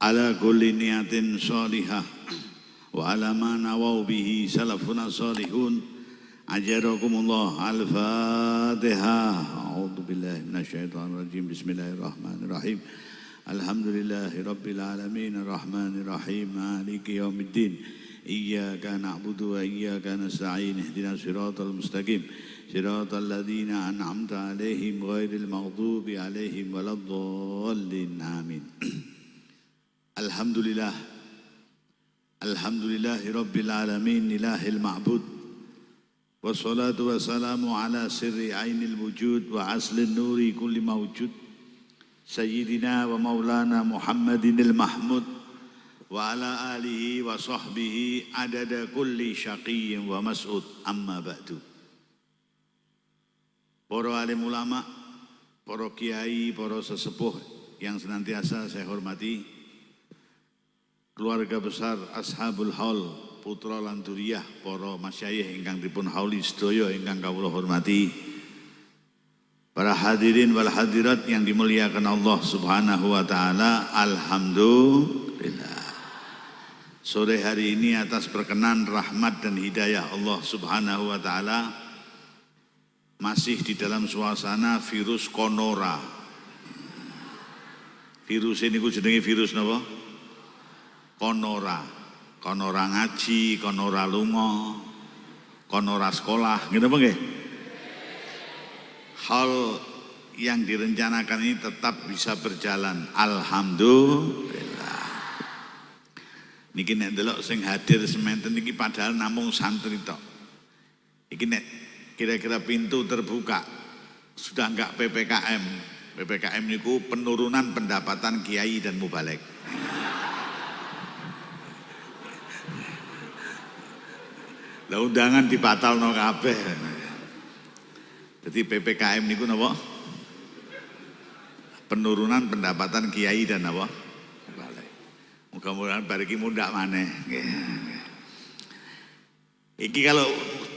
ala kulli niyatin shalihah wa ala ma nawaw bihi salafuna salihun. Ajarakumullah. Al-Fatihah. A'udzu billahi minasyaitonir rajim. Bismillahirrahmanirrahim. Alhamdulillahi rabbil alamin arrahmanir rahim maliki yaumiddin. Iyyaka na'budu wa iyyaka nasta'in. Ihdinas siratal mustaqim. Siratal ladzina an'amta 'alaihim ghairil maghdubi 'alaihim waladdallin. Amin. Alhamdulillah. Alhamdulillahi rabbil alamin ilahil ma'bud. Wassalatu wassalamu ala sirri ainil wujud wa aslin nuri kulli mawjud. Sayyidina wa maulana Muhammadinil Mahmud wa ala alihi wa sahbihi adada kulli syaqiyyin wa mas'ud. Amma ba'du. Para alim ulama, para kiai, para sesepuh yang senantiasa saya hormati, keluarga besar Ashabul Haul, putra lan duriyah, para masyayikh ingkang dipun hauli sedaya ingkang kawula hormati, para hadirin wal hadirat yang dimuliakan Allah Subhanahu wa taala. Alhamdulillah. Sore hari ini atas perkenan rahmat dan hidayah Allah Subhanahu wa taala masih di dalam suasana virus konora. Virus ini ku jenenge virus napa? Konora. Konora ngaji, konora lunga, konora sekolah, gitu apa nggih? Hal yang direncanakan ini tetap bisa berjalan. Alhamdulillah. Niki nek delok sing hadir sementen niki padahal namung santri tok. Iki nek kira-kira pintu terbuka, sudah enggak PPKM. PPKM niku penurunan pendapatan kiai dan mubalek. Lah undangan dibatalno kabeh. Jadi PPKM niku napa? Penurunan pendapatan kiai dan apa? Mubalek. Mudah-mudahan bariki mundak maneh. Iki kalau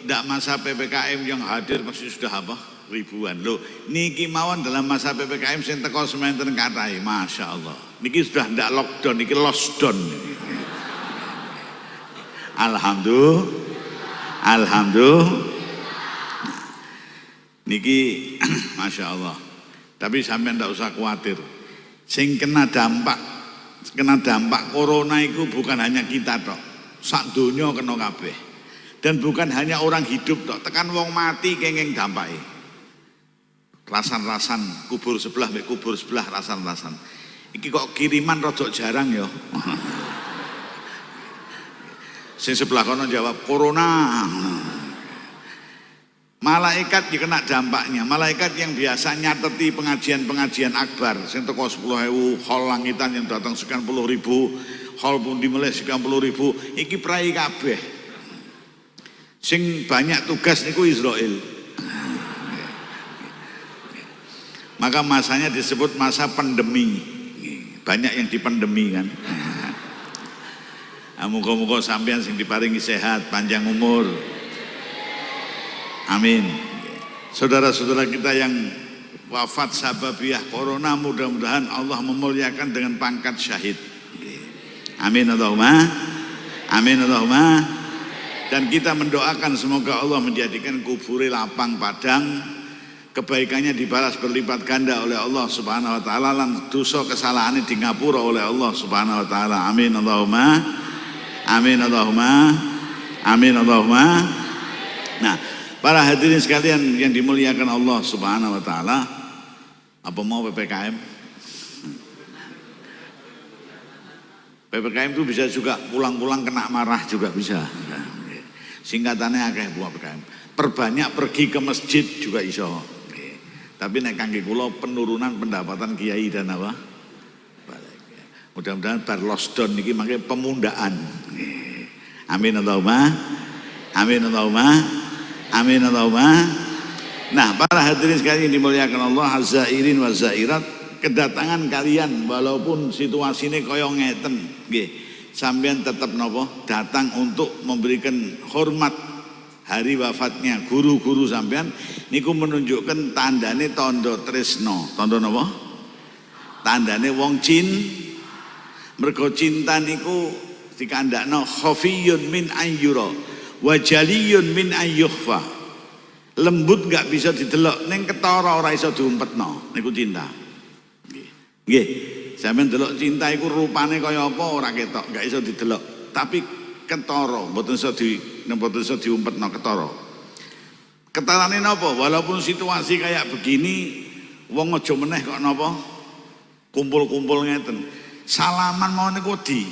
tidak masa PPKM yang hadir masih sudah apa? Ribuan. Loh, niki mawon dalam masa PPKM sing teko sementen kathah, Masya Allah. Niki sudah tidak lockdown, niki lockdown. Alhamdulillah. Alhamdulillah. Niki Masya Allah. Tapi sampean tidak usah khawatir. Sing kena dampak corona itu bukan hanya kita tok. Sak donya kena kabeh. Dan bukan hanya orang hidup tok, tekan wong mati kenging dampake. Rasan-rasan kubur sebelah mek kubur sebelah rasan-rasan. Iki kok kiriman rodok jarang ya. Sing sebelah kono jawab corona. Malaikat yang kena dampaknya. Malaikat yang biasa nyateti pengajian-pengajian akbar sing teko 10.000, hall langitan yang datang 90.000, hall pundi melih 90.000, iki prai kabeh. Sing banyak tugas niku Israel. Maka masanya disebut masa pandemi. Banyak yang dipandemi kan. Muga-muga sampean sing diparingi sehat, panjang umur. Amin. Saudara-saudara kita yang wafat sababiah corona, mudah-mudahan Allah memuliakan dengan pangkat syahid. Amin Allahumma. Amin Allahumma. Dan kita mendoakan semoga Allah menjadikan kubure lapang padang, kebaikannya dibalas berlipat ganda oleh Allah Subhanahu wa taala, lan dosa kesalahane di ngapura oleh Allah Subhanahu wa taala. Amin Allahumma. Amin Allahumma. Amin Allahumma. Nah, para hadirin sekalian yang dimuliakan Allah Subhanahu wa taala, apa mau PPKM? PPKM itu bisa juga pulang-pulang kena marah juga bisa. Singkatannya akeh buah PPKM. Perbanyak pergi ke masjid juga iso. Tapi nek kangge kula penurunan pendapatan kiai dan apa? Mudah-mudahan bar lockdown niki mangke pemundaan. Amin Allahumma. Amin Allahumma. Amin Allahumma. Nah, para hadirin sekalian yang dimuliakan Allah, hazairin wa zairat, kedatangan kalian walaupun situasinya kaya ngeten nggih, sampean tetap nopo datang untuk memberikan hormat hari wafatnya guru-guru sampean niku menunjukkan tandane tondo tresno. Tondo nopo? Tandane wong Mergo cinta niku dikandakno khafiyun min ayyura wa jaliyun min ayyukhfa. Lembut enggak bisa didelok, ning ketara ora iso diumpetno, niku cinta. Nggih. Sampeyan delok cinta iku rupane kaya apa ora ketok, enggak iso didelok. Tapi ketara, mboten iso diumpetno ketara. Ketarane napa? Walaupun situasi kayak begini, wong aja meneh kok napa? Kumpul-kumpul ngeten. Salaman mau niku di.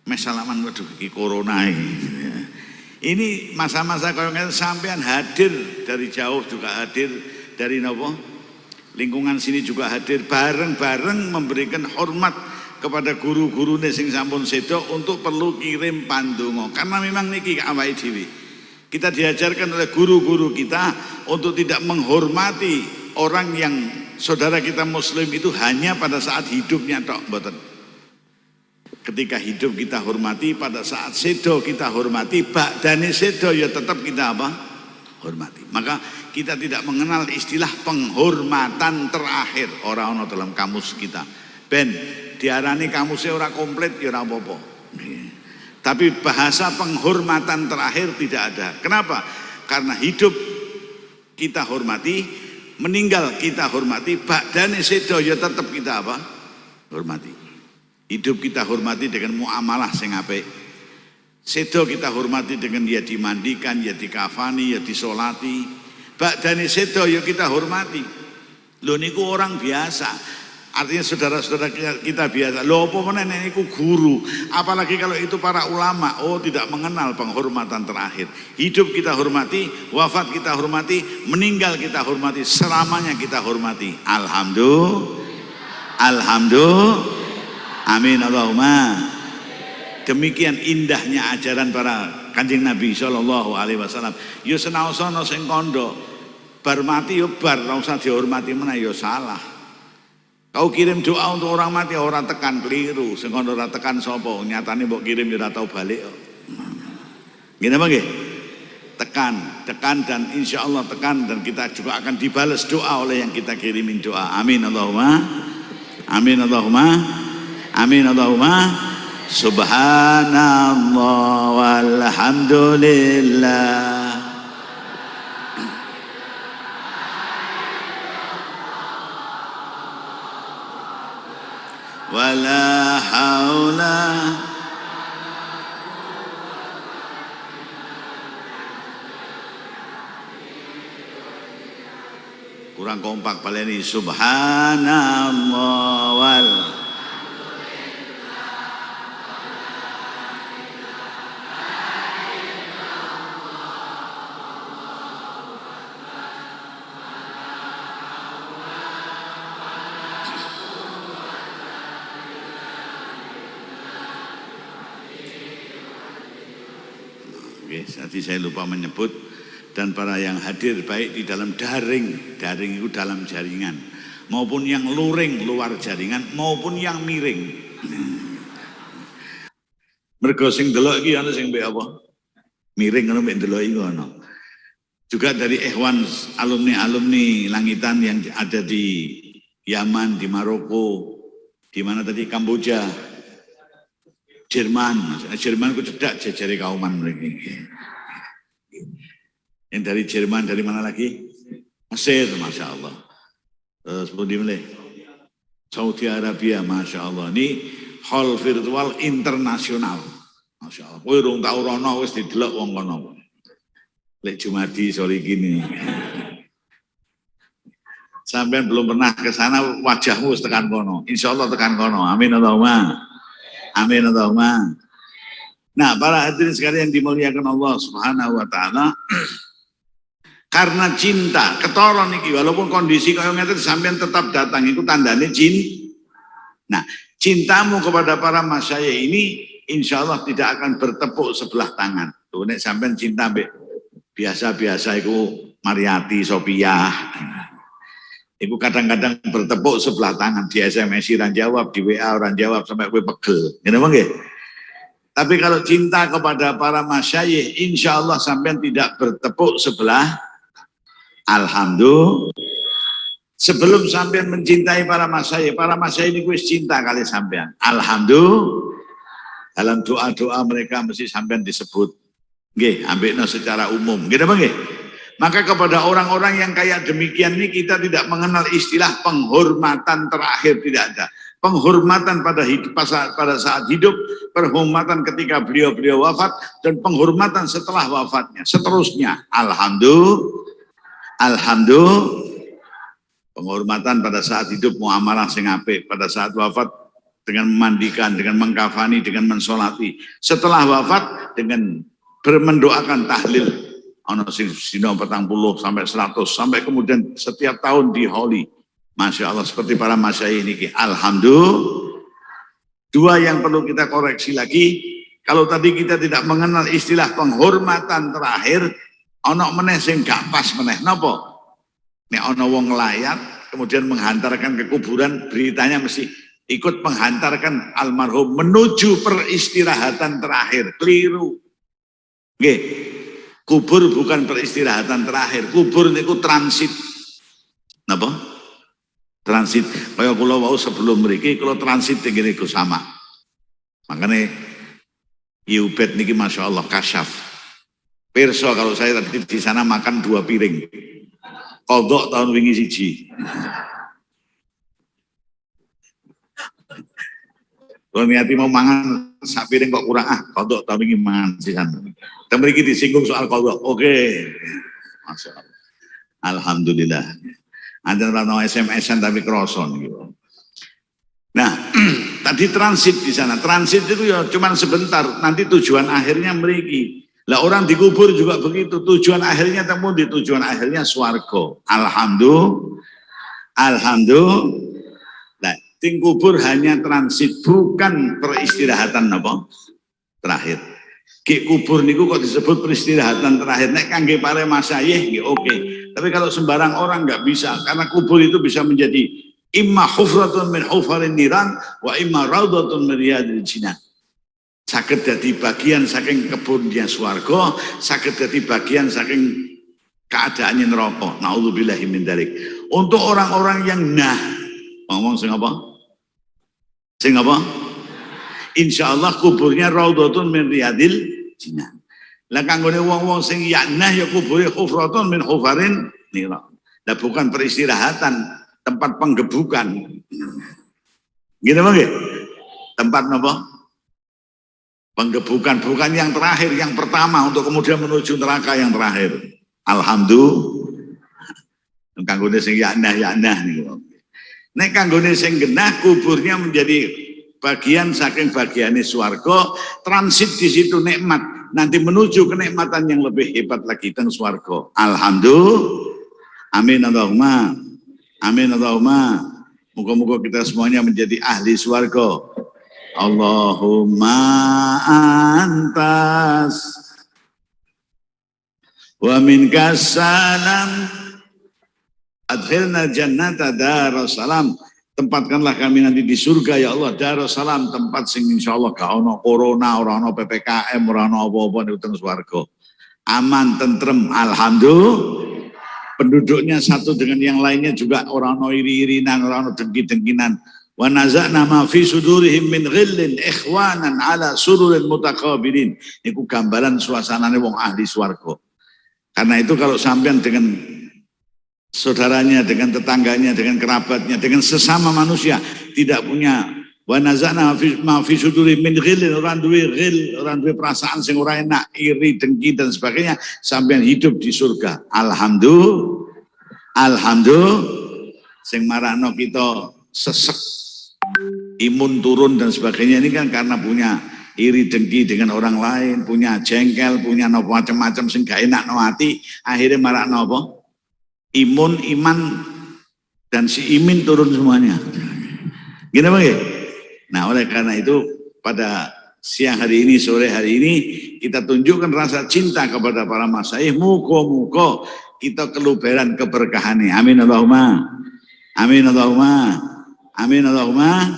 Mes salaman waduh iki corona iki. Ini masa-masa kaya ngeten sampean hadir dari jauh juga hadir dari napa? Lingkungan sini juga hadir bareng-bareng memberikan hormat kepada guru-guru sing sampun sedo untuk perlu kirim pandonga. Karena memang niki awake dhewe. Kita diajarkan oleh guru-guru kita untuk tidak menghormati orang yang saudara kita muslim itu hanya pada saat hidupnya tok, mboten. Ketika hidup kita hormati, pada saat sedo kita hormati, ba'dane sedo ya tetap kita apa? Hormati. Maka kita tidak mengenal istilah penghormatan terakhir, ora ono dalam kamus kita. Ben diarani kamusnya ora komplit ya ora apa-apa. Tapi bahasa penghormatan terakhir tidak ada. Kenapa? Karena hidup kita hormati, meninggal kita hormati, ba'dane sedo ya tetap kita apa? Hormati. Hidup kita hormati dengan muamalah sing apik. Sedo kita hormati dengan ya dimandikan, ya dikafani, ya disolati. Ba'dane sedo ya kita hormati. Lho niku orang biasa. Artinya saudara-saudara kita biasa. Lho apa meneh niku guru. Apalagi kalau itu para ulama. Oh tidak mengenal penghormatan terakhir. Hidup kita hormati, wafat kita hormati, meninggal kita hormati, selamanya kita hormati. Alhamdulillah. Amin Allahumma. Demikian indahnya ajaran para Kanjeng Nabi sallallahu alaihi wasallam. Ya senaosana sing kandha bar mati ya bar ora usah dihormati meneh ya salah. Kau kirim doa untuk orang mati ora tekan keliru. Sing kandha ora tekan sapa? Nyatane mbok kirim ya ora tau balik kok. Ngene apa nggih? Tekan dan insya Allah tekan dan kita juga akan dibalas doa oleh yang kita kirimin doa. Amin Allahumma. Amin Allahumma. Amin Allahumma. Subhanallah walhamdulillah. Wala haula. Kurang kompak baleni. Subhanallah wal. Tadi saya lupa menyebut dan para yang hadir baik di dalam daring itu dalam jaringan maupun yang luring luar jaringan maupun yang miring. Mergo sing delok iki ana sing mbek apa? Miring ngono mbek delok iki ngono. Juga dari ikhwan alumni langitan yang ada di Yaman, di Maroko, di mana tadi Kamboja, Jerman ku cedak jejare kauman mriki. Yang dari Jerman, dari mana lagi? Mesir, Masya Allah. Terus mulai Saudi Arabia, Masya Allah. Ini hall virtual internasional, Masya Allah. Kowe urung tau rono wis didelok wong kono. Lek Jumadi sore gini. Sampai belum pernah ke sana, wajahmu wis tekan kono. Insya Allah tekan kono. Amin Allahumma. Amin Allahumma. Nah, para hadirin sekalian dimuliakan Allah Subhanahu wa taala. Karena cinta, ketara niki walaupun kondisi kaya ngeten sampean tetap datang iku tandane cinta. Nah, cintamu kepada para masyayikh ini insya Allah tidak akan bertepuk sebelah tangan. Tuh nek sampean cinta mbek biasa-biasa iku Mariati, Sophia. Iku kadang-kadang bertepuk sebelah tangan, di SMS orang jawab, di WA orang jawab sampai gue pegel. Ngene apa nggih? Tapi kalau cinta kepada para masyayikh insya Allah sampean tidak bertepuk sebelah. Alhamdulillah. Sebelum sampean mencintai para masyayikh ini wis cinta kali sampean. Alhamdulillah. Dalam doa-doa mereka mesti sampean disebut. Nggih, ambekno secara umum. Nggih apa nggih? Maka kepada orang-orang yang kayak demikian ini kita tidak mengenal istilah penghormatan terakhir, tidak ada. Penghormatan pada saat hidup, penghormatan ketika beliau wafat, dan penghormatan setelah wafatnya. Seterusnya, alhamdulillah, penghormatan pada saat hidup muamalah sing apik, pada saat wafat dengan memandikan, dengan mengkafani, dengan mensolati. Setelah wafat dengan mendoakan tahlil, ono sing dina 40 sampai 100 sampai kemudian setiap tahun di Holi. Masya Allah, seperti para masyayikh ini. Alhamdulillah. Dua yang perlu kita koreksi lagi, kalau tadi kita tidak mengenal istilah penghormatan terakhir, ono meneh sing gak pas meneh. Napa? Nek ono wong ngelayat kemudian menghantarkan ke kuburan, beritanya mesti ikut menghantarkan almarhum menuju peristirahatan terakhir. Keliru. Nggih. Kubur bukan peristirahatan terakhir, kubur niku transit. Napa? Transit, kaya kula wau sebelum mriki kula transit ngene iku sama. Makanya Iubet niki Masya Allah kasyaf. Pirsa kalau saya tadi di sana makan 2 piring. Kodok tahun wingi siji. Kalau niati mau mangan sak piring kok kurang, kodok tahun wingi mangan sisan. Dan mriki disinggung soal kodok. Oke. Masya Allah. Alhamdulillah. Ada orang SMS-an tapi kroson gitu. Nah, tadi transit di sana. Transit itu ya cuman sebentar. Nanti tujuan akhirnya mriki. Lah orang dikubur juga begitu. Tujuan akhirnya temu di tujuan akhirnya swarga. Alhamdulillah. Nah, ting kubur hanya transit, bukan peristirahatan apa? Terakhir. Ki kubur niku kok disebut peristirahatan terakhir. Nek kangge para masyayikh nggih oke. Tapi kalau sembarang orang nggak bisa, karena kubur itu bisa menjadi imma hufratun min hufarin niran wa imma raudhatun min riyadil jinan. Saged dadi bagian saking kebunnya swarga, saged dadi bagian saking keadaannya neraka. Nauzubillahi min dzalik. Untuk orang-orang yang ngomong sing apa? Sing apa? Insyaallah kuburnya raudhatun min riyadil jinan. Lah kanggone wong-wong sing yaknah ya kubure hufratun min hufarin nira. Lah bukan peristirahatan, tempat penggebukan. Gitu nggih? Tempat napa? Penggebukan, bukan yang terakhir, yang pertama untuk kemudian menuju neraka yang terakhir. Alhamdulillah. Kanggone sing yaknah niku. Nek kanggone sing genah kuburnya menjadi bagian saking bagiane swarga, transit di situ nikmat. Nanti menuju kenikmatan yang lebih hebat lagi teng swarga. Alhamdulillah. Amin Allahumma. Amin Allahumma. Moga-moga kita semuanya menjadi ahli swarga. Allahumma antas wa minkas salam adkhilna jannata darussalam. Tempatkanlah kami nanti di surga ya Allah, Darussalam, tempat sing insyaallah gak ono corona, ora ono PPKM, ora ono apa-apa ning swarga. Aman, tentrem, alhamdulillah. Penduduknya satu dengan yang lainnya juga ora ono iri-irinan, ora ono dengki-dengkinan. Wa naza'na ma fi sudurihim min ghillin ikhwanan ala sururin mutaqabilin. Iku gambaran suasanane wong ahli swarga. Karena itu kalau sampean dengan saudaranya, dengan tetangganya, dengan kerabatnya, dengan sesama manusia tidak punya wa nazana ma fi suduri min ghillin, orang duwe ghil, orang duwe perasaan sing ora enak, iri, dengki dan sebagainya, sampean hidup di surga. Alhamdulillah. Sing marakno kita sesek, imun turun dan sebagainya ini kan karena punya iri dengki dengan orang lain, punya jengkel, punya macam-macam sing gak enak no hati, akhirnya marakno apa? Imun, iman, dan si imin turun semuanya. Gini bang ya? Nah oleh karena itu pada siang hari ini, sore hari ini kita tunjukkan rasa cinta kepada para masyayikh. Muga-muga kita keluberan keberkahannya. Amin Allahumma. Amin Allahumma. Amin Allahumma.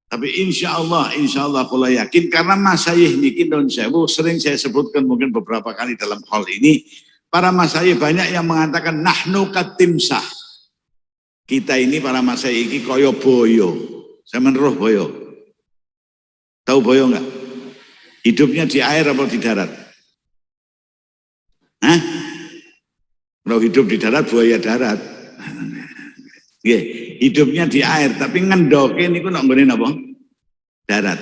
Tapi insya Allah kula yakin karena masyayikh niki don sewu sering saya sebutkan mungkin beberapa kali dalam hal ini. Para masyayikh banyak yang mengatakan nahnu katimsah. Kita ini para masai iki koyo boyo. Saya meneruh boyo. Tahu boyo enggak? Hidupnya di air apa di darat? Hah? Kalau hidup di darat, buaya darat. Hidupnya di air, tapi ngendoke niku nak nggone napa? Darat.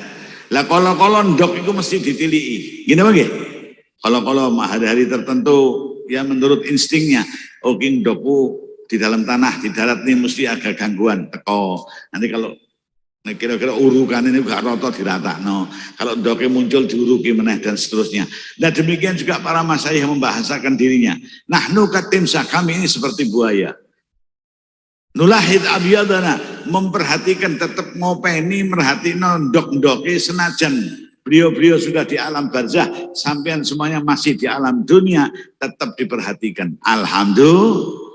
Lah kalau ndok itu mesti ditilii. Gini apa nggih? Kalau hari-hari tertentu ya menurut instingnya, ndokku di dalam tanah, di darat ini mesti agak gangguan teko. Nanti kalau kira-kira urukan ini gak roto diratakno. Kalau ndoknya muncul diuruki meneh dan seterusnya. Nah demikian juga para masyayikh membahasakan dirinya. Nahnu katimsah, kami ini seperti buaya. Nulahid abiyadana, memperhatikan, tetap ngopeni merhatino ndok-ndoke senajan beliau sudah di alam barzah, sampean semuanya masih di alam dunia, tetap diperhatikan. Alhamdulillah.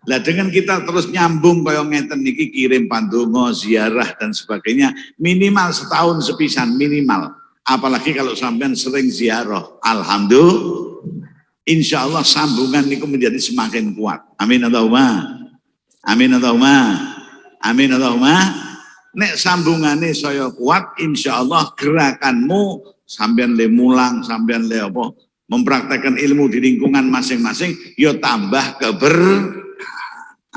Lah dengan kita terus nyambung kaya ngeten niki, kirim pandonga, ziarah dan sebagainya, minimal setahun sepisan minimal. Apalagi kalau sampean sering ziarah, alhamdulillah. Insya Allah sambungan niku menjadi semakin kuat. Amin Allahumma. Amin Allahumma. Amin Allahumma. Nek sambungane saya kuat, insya Allah gerakanmu sampean le mulang, sampean le apa, mempraktekkan ilmu di lingkungan masing-masing, yo tambah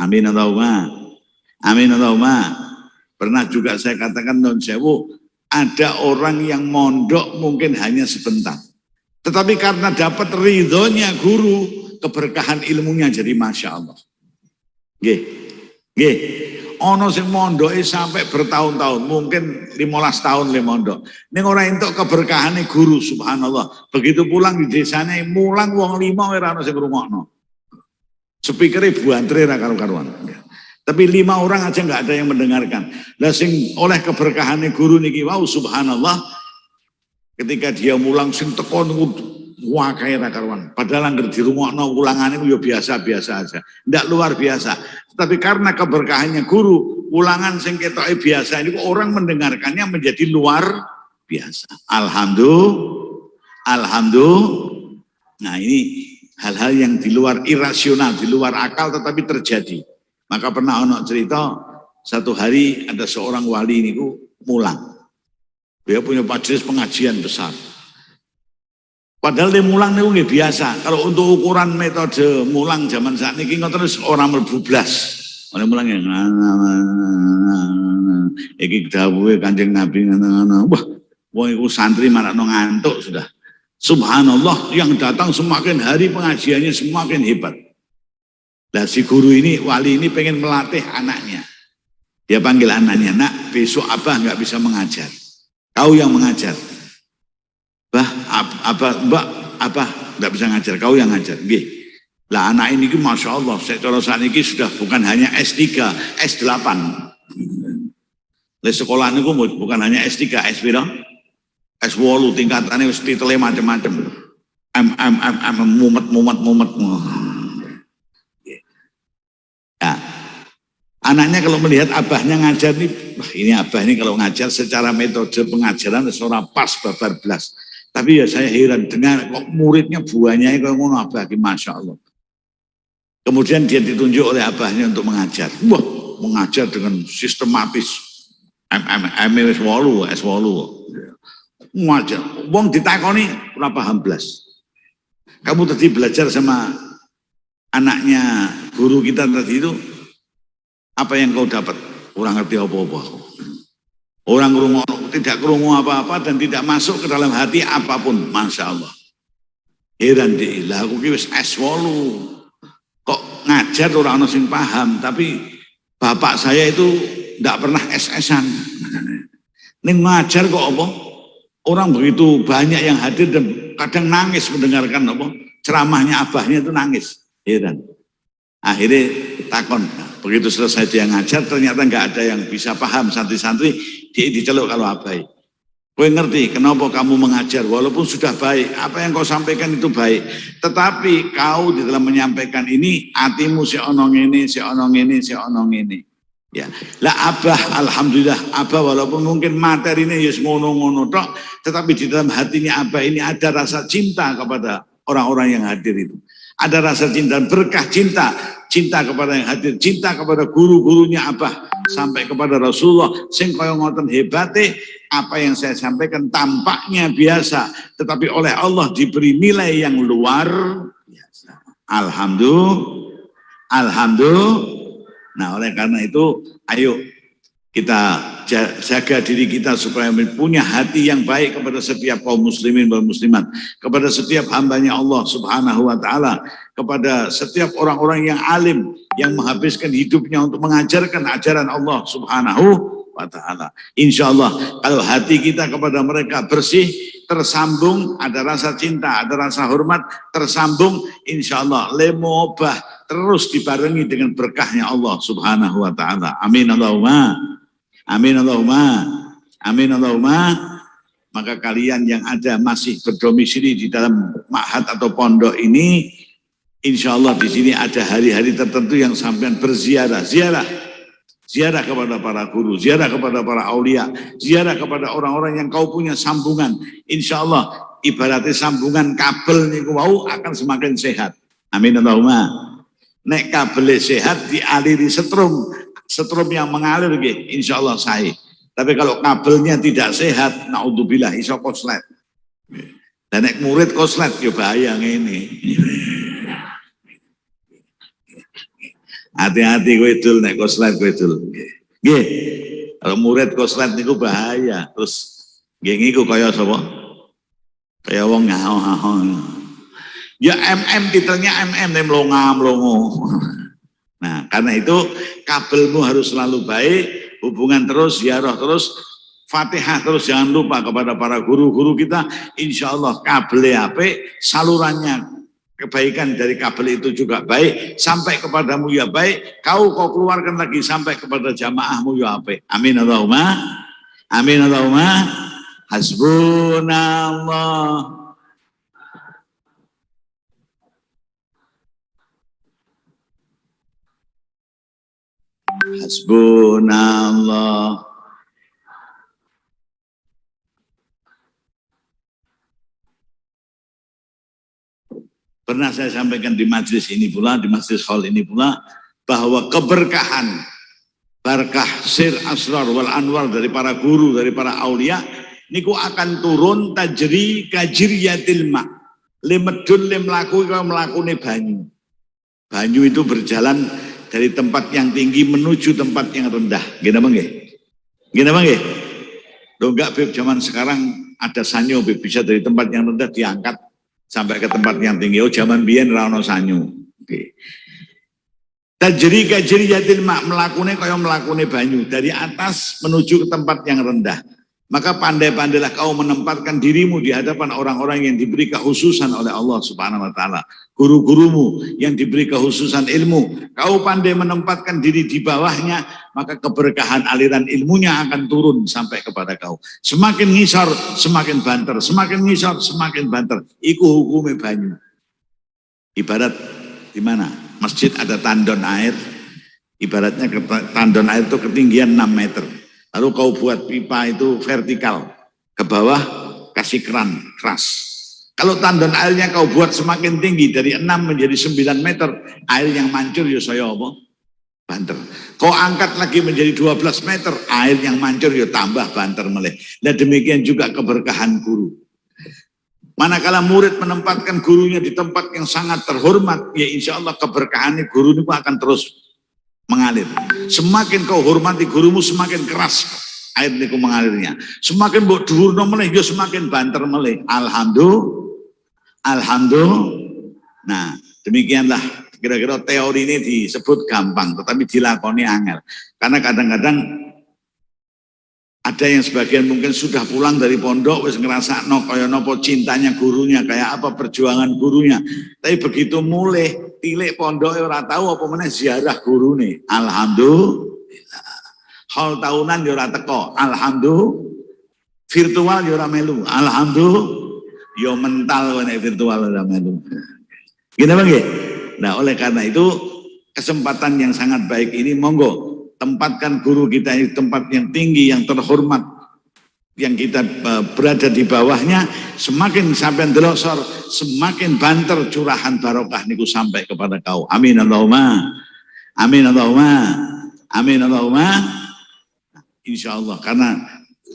Amin Allahumma. Amin Allahumma. Pernah juga saya katakan non sewu, ada orang yang mondok mungkin hanya sebentar. Tetapi karena dapat ridhonya guru, keberkahan ilmunya jadi Masya Allah. Nggih. Ono sing mondoke sampai bertahun-tahun, mungkin 15 tahun le mondok. Ning ora entuk keberkahane guru, subhanallah. Begitu pulang di desane, mulang wong 5 ora ono sing ngrungokno. Speakernya buantre ra karu-karuan. Tapi 5 orang aja nggak ada yang mendengarkan. Lah sing oleh keberkahannya guru niki wau subhanallah, ketika dia mulang sing teko wakai ra karuan. Padahal angger dirungokno ulangane yo biasa-biasa aja. Ndak luar biasa. Tapi karena keberkahannya guru, ulangan sing ketoke biasa ini orang mendengarkannya menjadi luar biasa. Alhamdulillah. Nah, ini hal-hal yang di luar irasional, di luar akal tetapi terjadi. Maka pernah ono cerita, satu hari ada seorang wali niku mulang. Dia punya majelis pengajian besar. Padahal dia mulang niku nggih biasa. Kalau untuk ukuran metode mulang zaman saat ini terus orang mlebu blas. Oleh mulang yang iki dawuhe Kanjeng Nabi ngono. Wah, wong iku santri malah ngantuk sudah. Subhanallah, yang datang semakin hari pengajiannya semakin hebat. Nah si guru ini, wali ini pengen melatih anaknya. Dia panggil anaknya, nak besok abah nggak bisa mengajar. Kau yang mengajar. Mbak, abah nggak bisa ngajar, kau yang ngajar. Gih. Lah anak ini Masya Allah, saya saat ini sudah bukan hanya S3, S8. Lah sekolah ini bukan hanya S3, S8. S8 tingkatannya mesti titele macam-macam. Mumet. Ya. Anaknya kalau melihat abahnya ngajar nih, wah ini abah ini kalau ngajar secara metode pengajaran seorang pas babar belas. Tapi ya saya heran dengar kok muridnya buahnya kalau ngono abah, Masya Allah. Kemudian dia ditunjuk oleh abahnya untuk mengajar. Wah, mengajar dengan sistematis. S8. Ngajar, wong ditakoni ora paham blas. Kamu tadi belajar sama anaknya guru kita tadi itu, apa yang kau dapat? Orang ngerti apa-apa. Orang tidak kerungu apa-apa dan tidak masuk ke dalam hati apapun, Masya Allah. Heran deh, lah aku wis S8 kok ngajar orang sing paham, tapi bapak saya itu tidak pernah SS-an. Ning ngajar kok apa? Orang begitu banyak yang hadir dan kadang nangis mendengarkan apa ceramahnya abahnya itu nangis. Heran. Akhirnya takon. Begitu selesai dia ngajar ternyata nggak ada yang bisa paham santri-santri, dia diceluk kalau abai. Kowe ngerti kenapa kamu mengajar walaupun sudah baik, apa yang kau sampaikan itu baik, tetapi kau di dalam menyampaikan ini hatimu si onong ini. Ya, lah abah alhamdulillah abah walaupun mungkin materinya ya ngono-ngono tok, tetapi di dalam hatinya abah ini ada rasa cinta kepada orang-orang yang hadir itu. Ada rasa cinta, berkah cinta cinta kepada yang hadir, cinta kepada guru-gurunya Abah, sampai kepada Rasulullah. Sing kaya ngoten hebate, apa yang saya sampaikan tampaknya biasa, tetapi oleh Allah diberi nilai yang luar biasa. Alhamdulillah. Nah, oleh karena itu, ayo kita jaga diri kita supaya punya hati yang baik kepada setiap kaum muslimin dan muslimat, kepada setiap hambanya Allah Subhanahu wa taala, kepada setiap orang-orang yang alim yang menghabiskan hidupnya untuk mengajarkan ajaran Allah Subhanahu wa taala. Insyaallah kalau hati kita kepada mereka bersih, tersambung, ada rasa cinta, ada rasa hormat, tersambung, insyaallah lemobah terus dibarengi dengan berkahnya Allah Subhanahu wa taala. Amin Allahumma. Amin Allahumma. Amin Allahumma. Maka kalian yang ada masih berdomisili di dalam ma'had atau pondok ini, insya Allah di sini ada hari-hari tertentu yang sampean berziarah, ziarah kepada para guru, ziarah kepada para aulia, ziarah kepada orang-orang yang kau punya sambungan. Insya Allah ibaratnya sambungan kabel niku wau akan semakin sehat. Amin Allahumma. Nek kabel sehat dialiri setrum yang mengalir gitu, insya Allah sahih. Tapi kalau kabelnya tidak sehat, naudzubillah iso koslet. Dan nek murid koslet ya bahaya ini. Hati-hati kowe dul nek koslet kowe dul. Nggih. Kalau murid koslet niku bahaya. Terus nggih niku kaya sapa? Kaya wong ngaho-ngaho. Ya titelnya mlongo. Nah, karena itu kabelmu harus selalu baik, hubungan terus, ziarah terus, Fatihah terus, jangan lupa kepada para guru-guru kita. Insya Allah kabel apik, salurannya kebaikan dari kabel itu juga baik, sampai kepadamu ya baik, kau keluarkan lagi sampai kepada jamaahmu ya apik. Amin Allahumma. Amin Allahumma. Hasbunallah. Hasbunallah. Pernah saya sampaikan di majelis ini pula, di majelis hall ini pula, bahwa keberkahan, barakah sir asrar wal anwar dari para guru, dari para aulia, niku akan turun tajri kajriyatil ma. Limedun lim laku kalau melakune banyu. Banyu itu berjalan dari tempat yang tinggi menuju tempat yang rendah. Gini apa nggih? Gini apa nggih? Loh enggak Beb, zaman sekarang ada sanyo Beb, bisa dari tempat yang rendah diangkat sampai ke tempat yang tinggi. Oh zaman biyen ra ono sanyo. Oke. Tajri kajriyatil ma, melakune kaya melakune banyu dari atas menuju ke tempat yang rendah. Maka pandai-pandailah kau menempatkan dirimu di hadapan orang-orang yang diberi kekhususan oleh Allah Subhanahu wa taala. Guru-gurumu yang diberi kekhususan ilmu, kau pandai menempatkan diri di bawahnya, maka keberkahan aliran ilmunya akan turun sampai kepada kau. Semakin ngisor, semakin banter, semakin ngisor, semakin banter. Iku hukumnya banyu. Ibarat di mana? Masjid ada tandon air, ibaratnya tandon air itu ketinggian 6 meter. Lalu kau buat pipa itu vertikal, ke bawah kasih keran keras. Kalau tandon airnya kau buat semakin tinggi, dari 6 menjadi 9 meter, air yang mancur ya saya apa? Banter. Kau angkat lagi menjadi 12 meter, air yang mancur ya tambah banter meleh. Dan demikian juga keberkahan guru. Manakala murid menempatkan gurunya di tempat yang sangat terhormat, ya insya Allah keberkahannya guru itu akan terus mengalir. Semakin kau hormati gurumu, semakin keras air niku mengalirnya. Semakin mbok dhuwurno meneh ya semakin banter meleh. Alhamdulillah. Nah, demikianlah kira-kira teori ini disebut gampang, tetapi dilakoni angel. Karena kadang-kadang ada yang sebagian mungkin sudah pulang dari pondok wis ngrasakno kaya napa cintanya gurunya, kayak apa perjuangan gurunya. Tapi begitu mulai tilik pondok ora tahu apa meneh ziarah gurune. Alhamdulillah. Hal tahunan yo ora teko. Alhamdulillah. Virtual yo ora melu. Alhamdulillah. Yo mental nek virtual ora melu. Gini Bang nggih? Nah, oleh karena itu kesempatan yang sangat baik ini monggo tempatkan guru kita di tempat yang tinggi, yang terhormat, yang kita berada di bawahnya. Semakin sampai ndelok semakin banter curahan barokah niku sampai kepada kau. Amin Allahumma. Amin Allahumma. Amin Allahumma. Insyaallah karena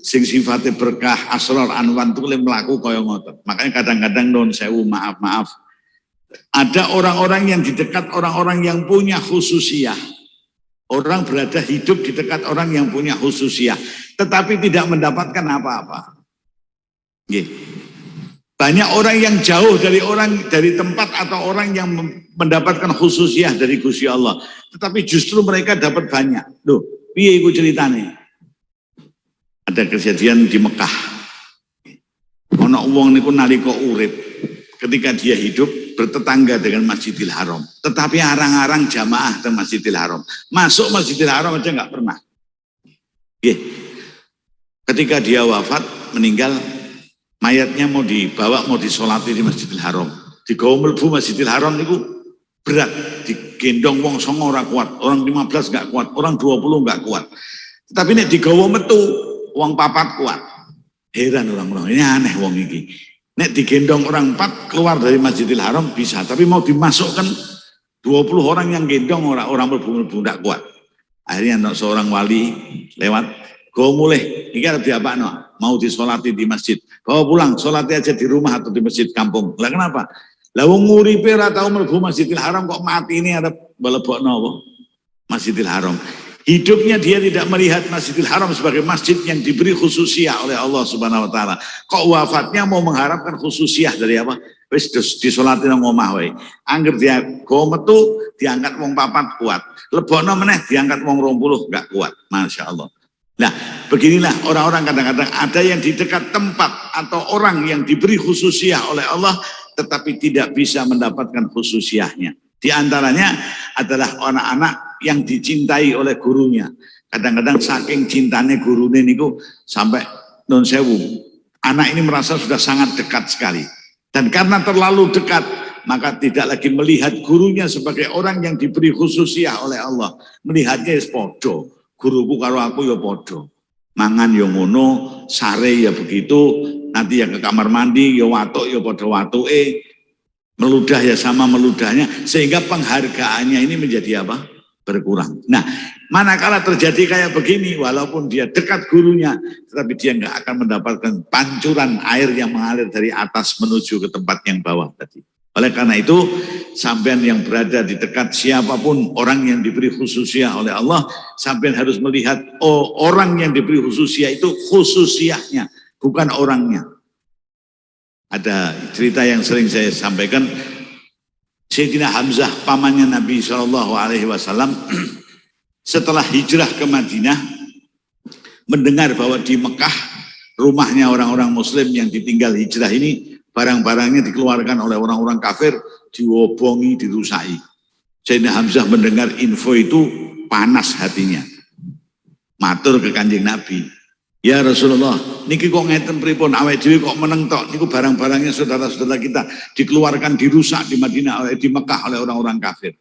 sing sifatnya berkah asrar anwan itu melaku kaya ngoten. Makanya kadang-kadang non sewu maaf. Ada orang-orang yang di dekat orang-orang yang punya khususiyah. Orang berada hidup di dekat orang yang punya khususiyah, tetapi tidak mendapatkan apa-apa. Banyak orang yang jauh dari tempat atau orang yang mendapatkan khususiyah dari Gusti Allah, tetapi justru mereka dapat banyak. Loh, piye iku ceritane? Ada kejadian di Mekah. Ana wong niku nalika urip, ketika dia hidup bertetangga dengan Masjidil Haram, tetapi arang-arang jamaah ke Masjidil Haram. Masuk Masjidil Haram aja nggak pernah. Ketika dia wafat, meninggal, mayatnya mau dibawa, mau disolati di Masjidil Haram. Digawa mlebu Masjidil Haram itu berat, digendong wong 9 ora kuat, orang 15 nggak kuat, orang 20 nggak kuat. Tetapi nek digawa metu, wong 4 kuat. Heran orang-orang, ini aneh wong iki. Nek digendong orang 4 keluar dari Masjidil Haram bisa, tapi mau dimasukkan 20 orang yang gendong orang mlebu ndak kuat. Akhirnya ada seorang wali lewat, go mulai, ini ada diapakno? Mau disolati di masjid, bawa pulang, solati aja di rumah atau di masjid kampung. Lah kenapa? Lah wong uripe ora tau mlebu Masjidil Haram kok mati ini ada melebokno apa? Masjidil Haram. Hidupnya dia tidak melihat Masjidil Haram sebagai masjid yang diberi khususiyah oleh Allah Subhanahu wa taala. Kok wafatnya mau mengharapkan khususiyah dari apa? Wis disolati nang omah wae. Angger dia go metu diangkat wong 4 kuat. Lebokno meneh diangkat wong 20 enggak kuat. Masya Allah. Nah, beginilah orang-orang kadang-kadang ada yang di dekat tempat atau orang yang diberi khususiyah oleh Allah tetapi tidak bisa mendapatkan khususiyahnya. Di antaranya adalah anak-anak yang dicintai oleh gurunya. Kadang-kadang saking cintanya gurunya niku sampai non sewu. Anak ini merasa sudah sangat dekat sekali. Dan karena terlalu dekat, maka tidak lagi melihat gurunya sebagai orang yang diberi khususiyah oleh Allah. Melihatnya podo. Guruku karo aku ya podo. Mangan ya ngono, sare ya begitu, nanti ya ke kamar mandi ya watuk ya podo watuke. Meludah ya sama meludahnya, sehingga penghargaannya ini menjadi apa? Berkurang. Nah, manakala terjadi kayak begini, walaupun dia dekat gurunya, tetapi dia nggak akan mendapatkan pancuran air yang mengalir dari atas menuju ke tempat yang bawah tadi. Oleh karena itu, sampean yang berada di dekat siapapun orang yang diberi khususiyah oleh Allah, sampean harus melihat orang yang diberi khususiyah itu khususiyahnya, bukan orangnya. Ada cerita yang sering saya sampaikan, Sayyidina Hamzah pamannya Nabi SAW setelah hijrah ke Madinah mendengar bahwa di Mekah rumahnya orang-orang Muslim yang ditinggal hijrah ini barang-barangnya dikeluarkan oleh orang-orang kafir, diwobongi, dirusai. Sayyidina Hamzah mendengar info itu panas hatinya, matur ke Kanjeng Nabi, ya Rasulullah, niki kok ngeten pripun, awake dhewe kok meneng tok, niku barang-barangnya saudara-saudara kita dikeluarkan, dirusak di Madinah, di Mekah oleh orang-orang kafir.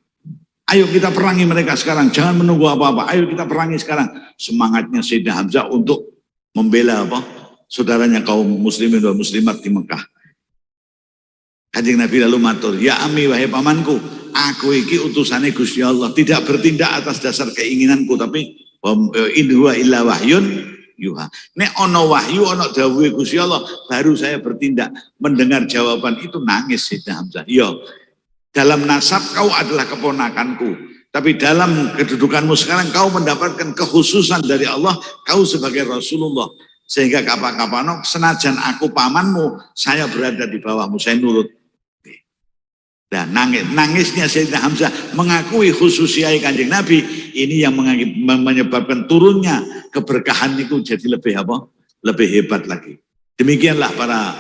Ayo kita perangi mereka sekarang, jangan menunggu apa-apa, ayo kita perangi sekarang. Semangatnya Sayyidina Hamzah untuk membela apa? Saudaranya kaum muslimin dan muslimat di Mekah. Kanjeng Nabi lalu matur, ya ami wahai pamanku, aku iki utusannya Gusti Allah, tidak bertindak atas dasar keinginanku, tapi in huwa illa wahyun yuha. Nek ono wahyu, ono dawuhe Gusti Allah, baru saya bertindak. Mendengar jawaban itu nangis Sayyidina Hamzah. Yo, dalam nasab kau adalah keponakanku, tapi dalam kedudukanmu sekarang kau mendapatkan kekhususan dari Allah, kau sebagai Rasulullah. Sehingga kapan-kapan senajan aku pamanmu, saya berada di bawahmu, saya nurut. Dan nangisnya Sayyidina Hamzah mengakui khususiyah Kanjeng Nabi, ini yang menyebabkan turunnya keberkahan itu jadi lebih apa? Lebih hebat lagi. Demikianlah para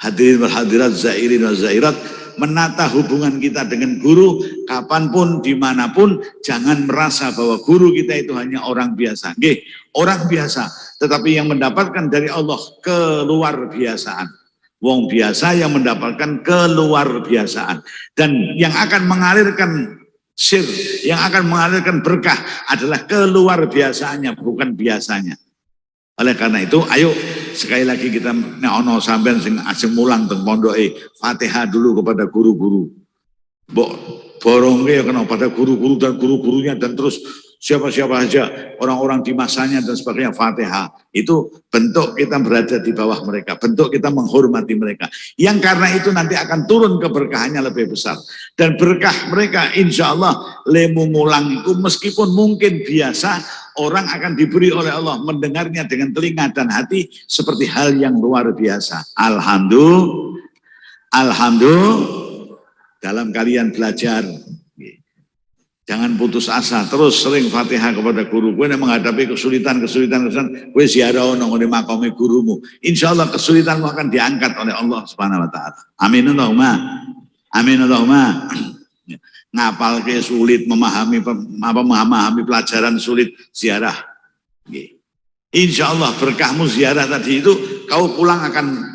hadirin wal hadirat, zairin wal zairat, menata hubungan kita dengan guru kapanpun, dimanapun, jangan merasa bahwa guru kita itu hanya orang biasa. Nggih, orang biasa, tetapi yang mendapatkan dari Allah keluar biasaan. Wong biasa yang mendapatkan keluar biasaan, dan yang akan mengalirkan sir, yang akan mengalirkan berkah adalah keluar biasaannya, bukan biasanya. Oleh karena itu, ayo sekali lagi kita ono sampean sing mulang teng pondoke Fatihah dulu kepada guru-guru. Mbok Borongke ya kena pada guru-guru dan guru-gurunya dan terus siapa-siapa aja orang-orang di masanya dan sebagainya Fatihah. Itu bentuk kita berada di bawah mereka, bentuk kita menghormati mereka. Yang karena itu nanti akan turun keberkahannya lebih besar. Dan berkah mereka insya Allah lemu mulang itu meskipun mungkin biasa, orang akan diberi oleh Allah mendengarnya dengan telinga dan hati seperti hal yang luar biasa. Alhamdulillah. Alhamdulillah. Dalam kalian belajar, jangan putus asa, terus sering Fatihah kepada guru. Gue menghadapi kesulitan, gue ziarah nang makome gurumu. Insya Allah kesulitanmu akan diangkat oleh Allah Subhanahu Wa Taala. Amin Allahumma, amin Allahumma. Ngapal ke sulit, memahami pelajaran sulit, ziarah. Insya Allah berkahmu ziarah tadi itu, kau pulang akan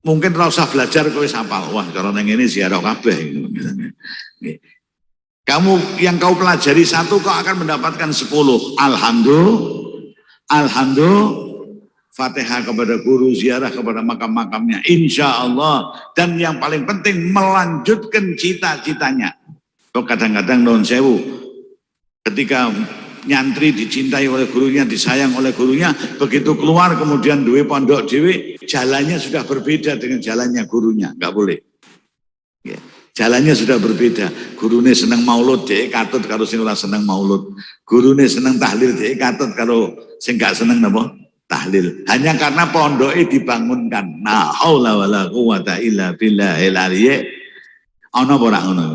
mungkin ora usah belajar kowe sapal. Wah, cara nang ngene ziarah kabeh. Kamu yang kau pelajari 1 kau akan mendapatkan 10. Alhamdulillah. Alhamdulillah. Fatihah kepada guru, ziarah kepada makam-makamnya. Insya Allah. Dan yang paling penting melanjutkan cita-citanya. Kadang-kadang non sewu ketika nyantri dicintai oleh gurunya, disayang oleh gurunya, begitu keluar kemudian duwe pondok dewe, jalannya sudah berbeda dengan jalannya gurunya, nggak boleh. Ya. Jalannya sudah berbeda. Gurune seneng maulud, dia katut karo sing ora seneng maulud. Gurune seneng tahlil, dia katut karo sing gak seneng napa? Tahlil. Hanya karena pondoknya dibangunkan. Nah, haula wala quwata illa billahil aliyyi. Ana apa ora ngono?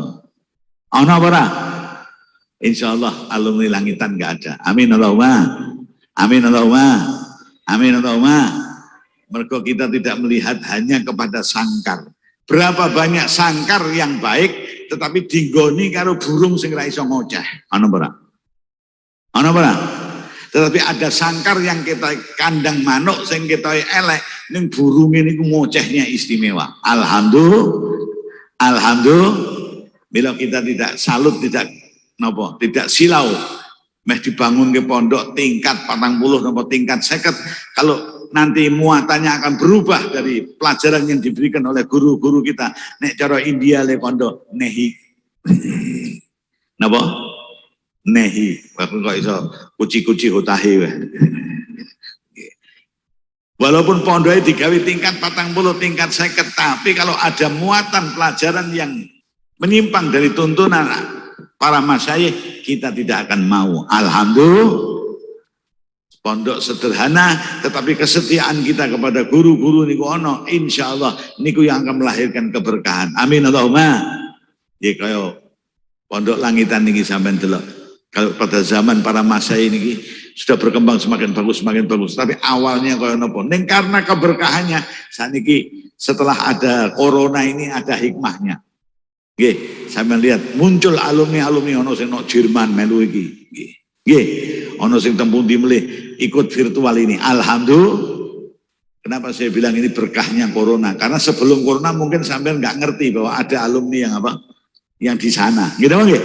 Ana apa ora? Insya Allah alumni langitan nggak ada. Amin Allahumma. Amin Allahumma. Amin Allahumma. Mergo kita tidak melihat hanya kepada sangkar. Berapa banyak sangkar yang baik tetapi digoni karo burung sing ra iso ngoceh. Ana ora? Ana ora? Tetapi ada sangkar yang kita kandang manuk sing kita elek ning burung ini ngocehnya istimewa. Alhamdulillah. Alhamdulillah. Bila kita tidak salut, tidak nopo, tidak silau, meh dibangun ke pondok tingkat 40 nopo tingkat 50, kalau nanti muatannya akan berubah dari pelajaran yang diberikan oleh guru-guru kita. Nek cara India le pondok nehi, nopo nehi, waktu kok iso kuci-kuci hotahe. Walaupun pondoknya digawe tingkat 40 tingkat 50, tapi kalau ada muatan pelajaran yang menyimpang dari tuntunan para masyayikh, kita tidak akan mau. Alhamdulillah, pondok sederhana, tetapi kesetiaan kita kepada guru-guru niku ono, insya Allah niku yang akan melahirkan keberkahan. Amin Allahumma. Ya kaya pondok langitan niki sampean delok. Kalau pada zaman para masyayikh niki sudah berkembang semakin bagus, semakin bagus. Tapi awalnya kaya nopo? Ning karena keberkahannya, saniki setelah ada corona ini ada hikmahnya. Nggih, sampeyan lihat muncul alumni-alumni ono sing nok Jerman melu iki. Nggih, ono sing teng pundi melih ikut virtual ini. Alhamdulillah. Kenapa saya bilang ini berkahnya corona? Karena sebelum corona mungkin sampeyan nggak ngerti bahwa ada alumni yang apa? Yang di sana. Gitu nggih?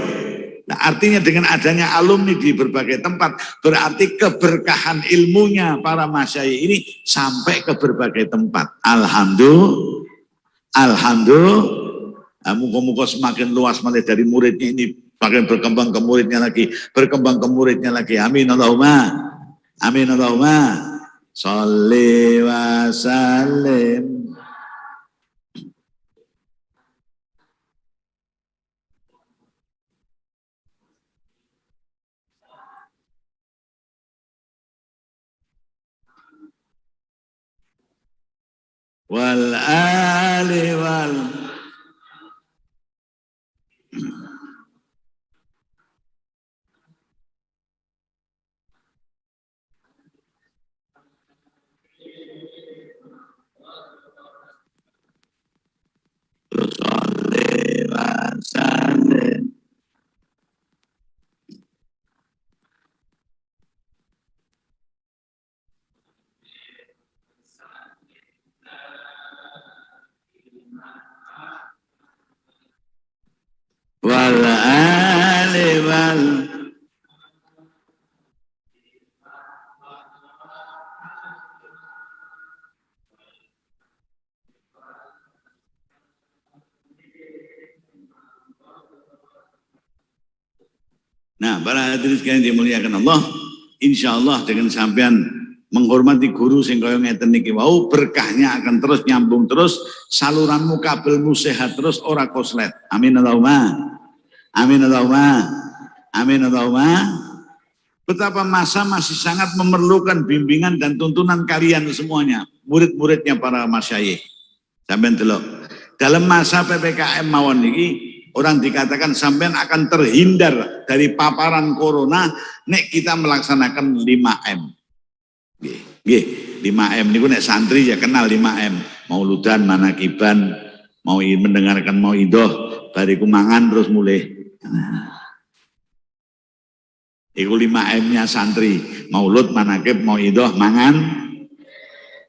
Nah, artinya dengan adanya alumni di berbagai tempat berarti keberkahan ilmunya para masyayikh ini sampai ke berbagai tempat. Alhamdulillah. Alhamdulillah. Muka-muka semakin luas malah dari muridnya ini makin berkembang ke muridnya lagi, berkembang ke muridnya lagi. Amin Allahumma. Amin Allahumma. Sholli wa sallim. Wal ali wal Sholli wa sallim. Nah, para hadirin sekalian dimuliakan Allah, insya Allah dengan sampean menghormati guru sing kaya ngeten niki wau, berkahnya akan terus nyambung terus, saluranmu kabelmu sehat terus, ora koslet. Amin Allahumma. Amin Allahumma. Amin Allahumma. Betapa masa masih sangat memerlukan bimbingan dan tuntunan kalian semuanya, murid-muridnya para masyayikh. Sampean delok. Dalam masa PPKM mawon niki, orang dikatakan sampean akan terhindar dari paparan corona nek kita melaksanakan 5M. Nggih, 5M niku nek santri ya kenal 5M. Mauludan, manakiban, mau mendengarkan mau idoh, bariku mangan terus mulai. Iku 5M-nya santri, maulud, manakib, mau idoh, mangan.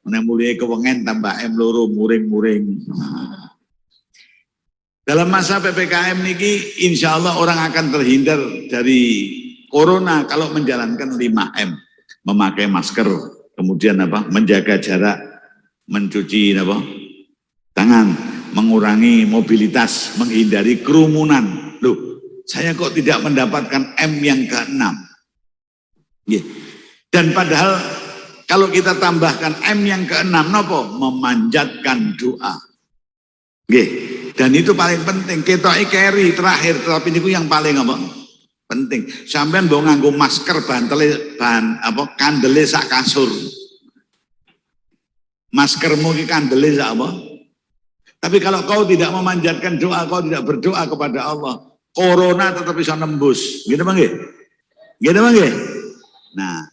Nek mulai kewengen tambah M loro muring-muring. Dalam masa PPKM niki insya Allah orang akan terhindar dari corona kalau menjalankan 5M. Memakai masker, kemudian menjaga jarak, mencuci tangan, mengurangi mobilitas, menghindari kerumunan. Loh, saya kok tidak mendapatkan M yang ke-6. Dan padahal kalau kita tambahkan M yang ke-6, nopo? Memanjatkan doa. Dan itu paling penting. Kita carry terakhir, tapi itu yang paling penting. Sampean mbok nganggo masker kandele sak kasur. Maskermu ki kandele sak Tapi kalau kau tidak memanjatkan doa, kau tidak berdoa kepada Allah, corona tetap bisa nembus. Gitu Bang nggih? Gitu Bang nggih? Nah,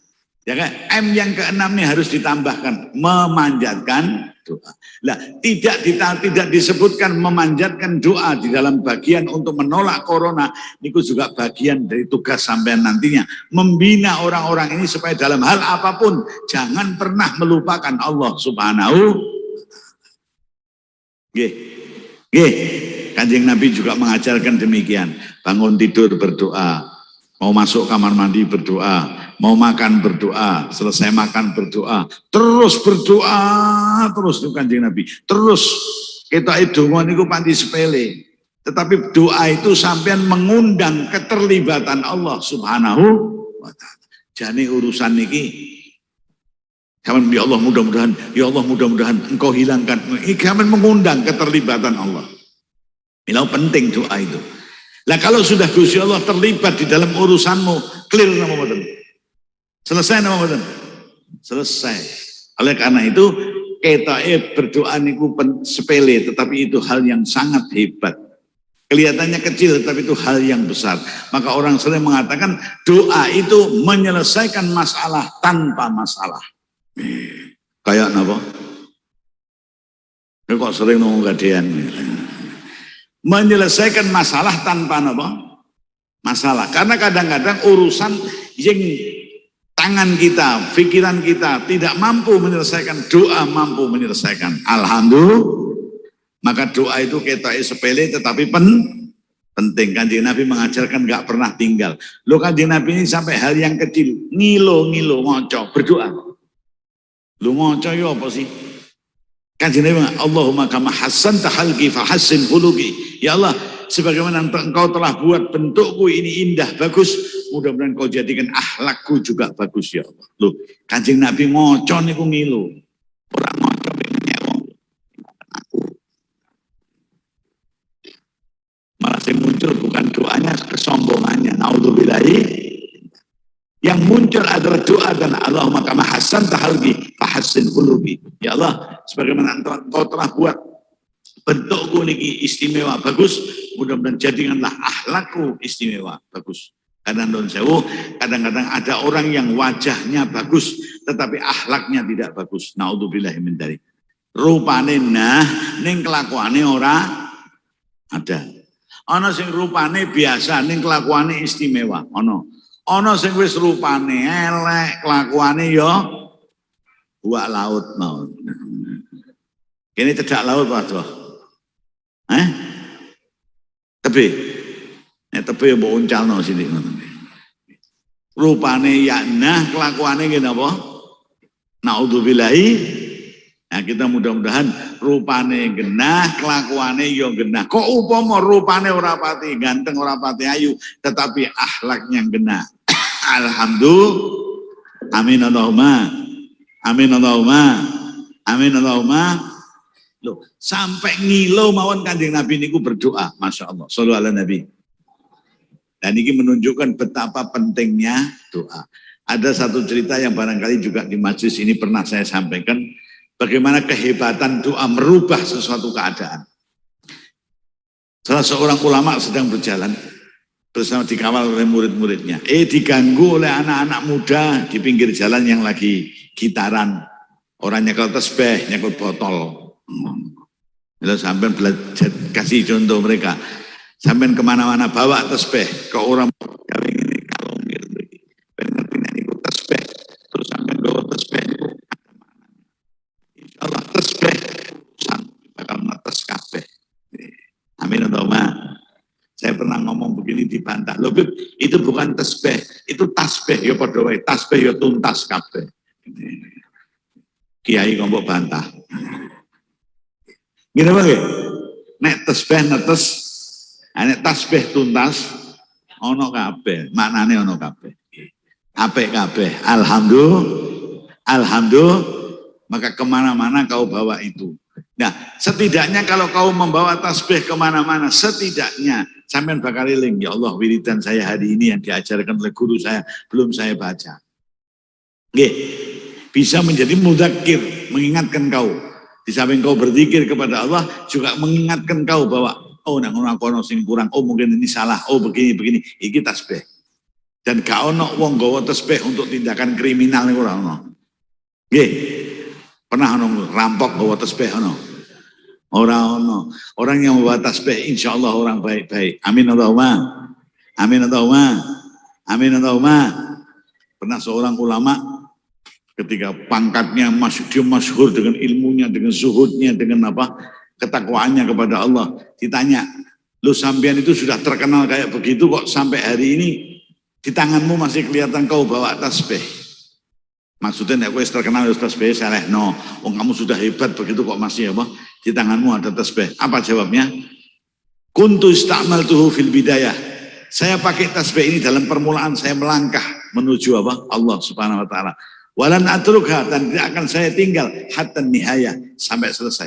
ya kan M yang ke-6 nih harus ditambahkan, memanjatkan doa. Nah, tidak disebutkan memanjatkan doa di dalam bagian untuk menolak corona, itu juga bagian dari tugas sampean nantinya, membina orang-orang ini supaya dalam hal apapun jangan pernah melupakan Allah Subhanahu. Kanjeng Nabi juga mengajarkan demikian. Bangun tidur berdoa, mau masuk kamar mandi berdoa, mau makan berdoa, selesai makan berdoa, terus berdoa, terus itu Kanjeng Nabi. Terus kita itu niku panti sepele, tetapi doa itu sampean mengundang keterlibatan Allah Subhanahu wa taala. Jane urusan niki kapan ya Allah mudah-mudahan engkau hilangkan. Kapan mengundang keterlibatan Allah. Ini penting doa itu. Lah kalau sudah Gusti Allah terlibat di dalam urusanmu, clear nama mboten. Selesai nama mboten. Selesai. Oleh karena itu kita berdoa niku sepele, tetapi itu hal yang sangat hebat. Kelihatannya kecil, tapi itu hal yang besar. Maka orang sering mengatakan doa itu menyelesaikan masalah tanpa masalah. Kayak apa? Ini kok sering ngomong gadean. Menyelesaikan masalah tanpa masalah. Karena kadang-kadang urusan yang tangan kita, pikiran kita tidak mampu menyelesaikan, doa mampu menyelesaikan. Alhamdulillah. Maka doa itu kita sepele tetapi penting. Kanjeng Nabi mengajarkan gak pernah tinggal. Lo Kanjeng Nabi ini sampai hal yang kecil, ngilo ngoco, berdoa. Lo ngoco ya apa sih? Kanjeng Nabi bilang, Allahumma kama hassanta halqi fa hassin khuluqi. Ya Allah, sebagaimana engkau telah buat bentukku ini indah, bagus, mudah-mudahan kau jadikan akhlakku juga bagus ya Allah. Loh, Kanjeng Nabi ngoco niku ngilu. Orang ngoco pengen nyewong. Malah yang muncul bukan doanya, kesombongannya. Naudzubillahi. Yang muncul adalah doa dan Allahumma kama hassanta halqi fa hassin khuluqi. Ya Allah, sebagaimana engkau telah buat bentukku niki istimewa bagus, mudah-mudahan jadikanlah akhlakku istimewa bagus. Kadang-kadang ada orang yang wajahnya bagus tetapi akhlaknya tidak bagus. Naudzubillahi min dzalik. Rupane ning kelakuane ora ada. Ana sing rupane biasa ning kelakuane istimewa, ana sing wis rupane elek, kelakuane ya buak laut mau. Kene cedak laut waduh. Tebe. Nek tebe mbok uncalno sithik ngono. Rupane ya nah, kelakuane ngene apa? Naudzubillahi Nah, kita mudah-mudahan rupane genah, kelakuane yo genah. Kok upama rupane ora pati ganteng, ora pati ayu, tetapi akhlaknya genah. Alhamdulillah. Amin Allahumma. Amin Allahumma. Amin Allahumma. Loh, sampai ngilo mawon Kanjeng Nabi niku berdoa, Masya Allah. Shallallahu ala Nabi. Dan ini menunjukkan betapa pentingnya doa. Ada satu cerita yang barangkali juga di majelis ini pernah saya sampaikan. Bagaimana kehebatan doa merubah sesuatu keadaan. Salah seorang ulama sedang berjalan bersama dikawal oleh murid-muridnya. Diganggu oleh anak-anak muda di pinggir jalan yang lagi gitaran. Orang nyekel tesbeh, nyekel botol. Lalu sampai belajar, kasih contoh mereka. Sampai kemana-mana bawa tesbeh ke orang ini kalau gitu. Pengertian itu tesbeh. Terus sampai bawa tesbeh. Allah tesbeh bakal netes kabeh. Amin Allahumma. Saya pernah ngomong begini dibantah. Loh, itu bukan tesbeh, itu tasbeh ya padha wae. Tasbeh ya tuntas kabeh. Kiai ngomong bantah. Gini wae. Nek tesbeh netes, nek tasbeh tuntas ono kabeh. Maknane ono kabeh. Apik kabeh. Alhamdulillah. Alhamdulillah. Maka kemana-mana kau bawa itu. Nah, setidaknya kalau kau membawa tasbih kemana-mana, setidaknya sampean bakal eling, ya Allah, wiridan saya hari ini yang diajarkan oleh guru saya, belum saya baca. Nggih, bisa menjadi mudzakir, mengingatkan kau. Di samping kau berzikir kepada Allah, juga mengingatkan kau bahwa, oh, nang ono sing kurang, oh mungkin ini salah, oh begini, iki tasbih. Dan gak ono wong gawa tasbih untuk tindakan kriminal niku ora ono. Nggih. Pernah ono rampok bawa tasbih ono? Orang ono. Orang yang membawa tasbih insya Allah orang baik-baik. Amin Allahumma. Amin Allahumma. Amin Allahumma. Pernah seorang ulama ketika pangkatnya dia masyhur dengan ilmunya, dengan zuhudnya, dengan apa ketakwaannya kepada Allah. Ditanya, lu sampean itu sudah terkenal kayak begitu kok sampai hari ini di tanganmu masih kelihatan kau bawa tasbih. Maksudnya nek wis terkenal wis tasbih saleh no. Wong kamu sudah hebat begitu kok masih apa? Di tanganmu ada tasbih. Apa jawabnya? Kuntu ista'maltuhu fil bidayah. Saya pakai tasbih ini dalam permulaan saya melangkah menuju apa? Allah Subhanahu wa taala. Walan atrukha, dan tidak akan saya tinggal hatta nihayah, sampai selesai.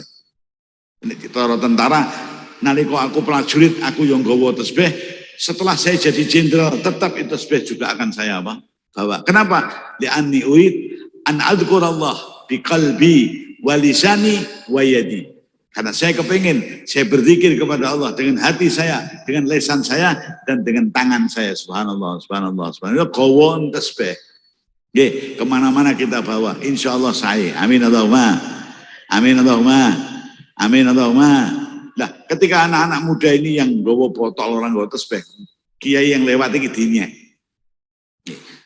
Ini kita tentara nalika aku prajurit aku yang gawa tasbih, setelah saya jadi jenderal tetap itu tasbih juga akan saya apa? Bawa. Kenapa? Li'anni urid an adhkurallah biqalbi wa lisani wa yadi. Karena saya kepingin saya berzikir kepada Allah dengan hati saya, dengan lisan saya, dan dengan tangan saya. Subhanallah, subhanallah, subhanallah. Gawon tasbih. Nggih, kemana-mana kita bawa. Insya Allah saya. Amin Allahumma. Amin Allahumma. Amin Allahumma. Nah, ketika anak-anak muda ini yang gawa botol, orang gawa tasbih, kiai yang lewat iki dinyek.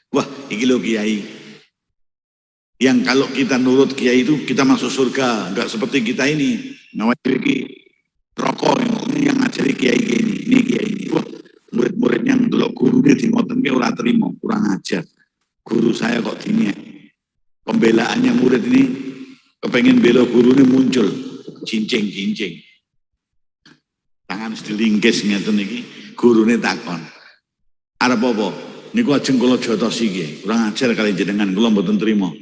Wah, iki lho kiai. Yang kalau kita nurut kiai itu kita masuk surga, enggak seperti kita ini. Nawaitu iki rokok yang ngajari kiai ini kiai ini. Wah, murid-muridnya ndelok gurune di ngoten ki ora terima, kurang ajar. Guru saya kok dini. Pembelaannya murid ini kepengen bela gurune muncul, cincing. Tangan wis dilingkis ngeten iki, gurune takon. Arep apa? Niku ajeng kula jotos iki. Kurang ajar kali jenengan, kula mboten trima.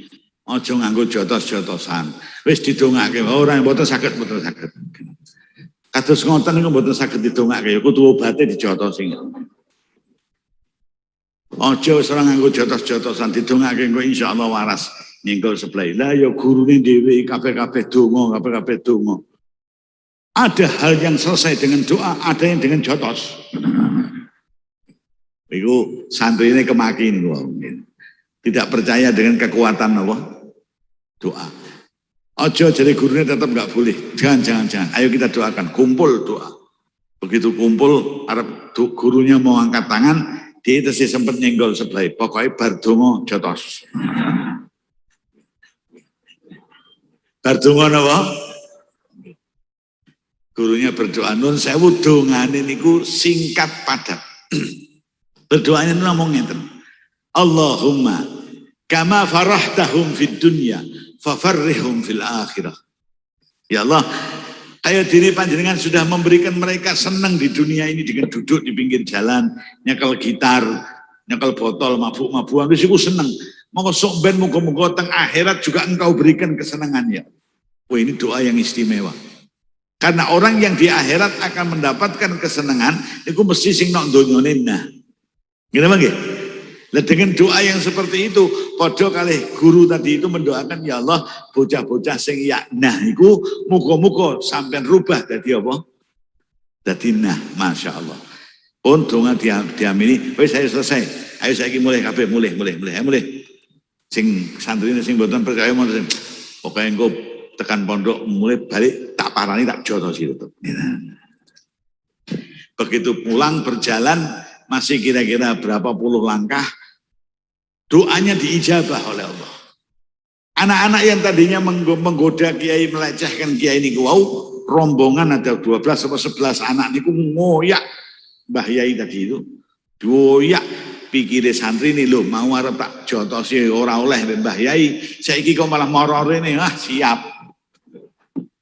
Aja nganggo jotos-jotosan. Wis didongake ora mboten saged. Kados ngoten niku mboten saged didongake, kudu obate dijotosi. Aja wis ora nganggo jotos-jotosan, didongake engko insyaallah waras nyenggol sebelah. Lah ya gurune dhewe kabeh-kabeh donga, kabeh-kabeh donga. Ada hal yang selesai dengan doa, ada yang dengan jotos. Iku santri ini kemaki niku. Tidak percaya dengan kekuatan apa? Doa. Ojo jadi gurunya tetap nggak boleh. Jangan. Ayo kita doakan. Kumpul doa. Begitu kumpul, Arab gurunya mau angkat tangan, dia itu sih sempat nyenggol sebelah. Pokoknya bardongo jotos. Bardongo apa? Gurunya berdoa. Nun sewu dongane niku singkat padat. Berdoanya itu ngomong ngeten. Allahumma kama farahtahum fid dunya fafarrihum fil akhirah. Ya Allah, kayak diri panjenengan sudah memberikan mereka senang di dunia ini dengan duduk di pinggir jalan, nyekel gitar, nyekel botol, mabuk-mabukan, itu senang. Mau sok ben muga-muga teng akhirat juga engkau berikan kesenangan ya. Wah, ini doa yang istimewa. Karena orang yang di akhirat akan mendapatkan kesenangan, itu mesti sing nok donyane nah. Gimana nggih? Lah dengan doa yang seperti itu, padha kalih guru tadi itu mendoakan ya Allah, bocah-bocah sing ya nah iku muga-muga sampean rubah dadi apa? Dadi nah, Masya Allah. Pun donga diamini, wis saya selesai. Ayo saiki mulai kabeh mulai. Sing santrine sing mboten percaya mon sing pokoke engko tekan pondok mulai balik tak parani tak jotosi tetep. Begitu pulang berjalan masih kira-kira berapa puluh langkah, doanya diijabah oleh Allah. Anak-anak yang tadinya menggoda kiai, melecehkan kiai ini, wow, rombongan ada 12 atau 11 anak niku ngoyak Mbah Yai tadi itu, doyak pikir santri ini loh, mau arep tak jotosi ora oleh Mbah Yai, saiki kok malah moror ini, siap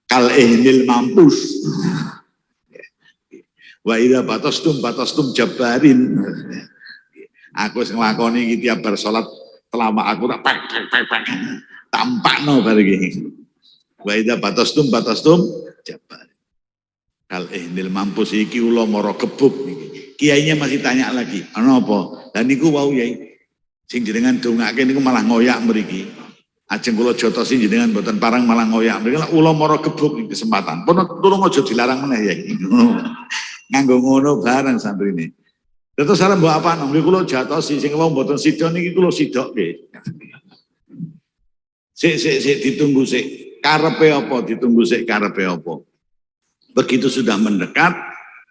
kal ihnil mampus. Wa idza batastum jabarin. Aku sing nglakoni iki tiap bar salat selama aku tak tampakno bar iki. Wa idza batastum jabarin. Kal ihnil mampus iki ula mara gebuk niki. Kiainya masih tanya lagi, ana apa? Lah niku wau Yai. Sing jenengan dongake niku malah ngoyak mriki. Ajeng kula jotosi jenengan mboten parang malah ngoyak mriki. Lah ula mara gebuk iki kesempatan. Pun tulung aja dilarang meneh Yai. Nganggo ngono bareng santrine. Terus salah mbok apa nang kula jatosi sing wong mboten sida niki kula sidokke. Sik ditunggu sik. Karepe apa? Ditunggu sik karepe apa? Begitu sudah mendekat,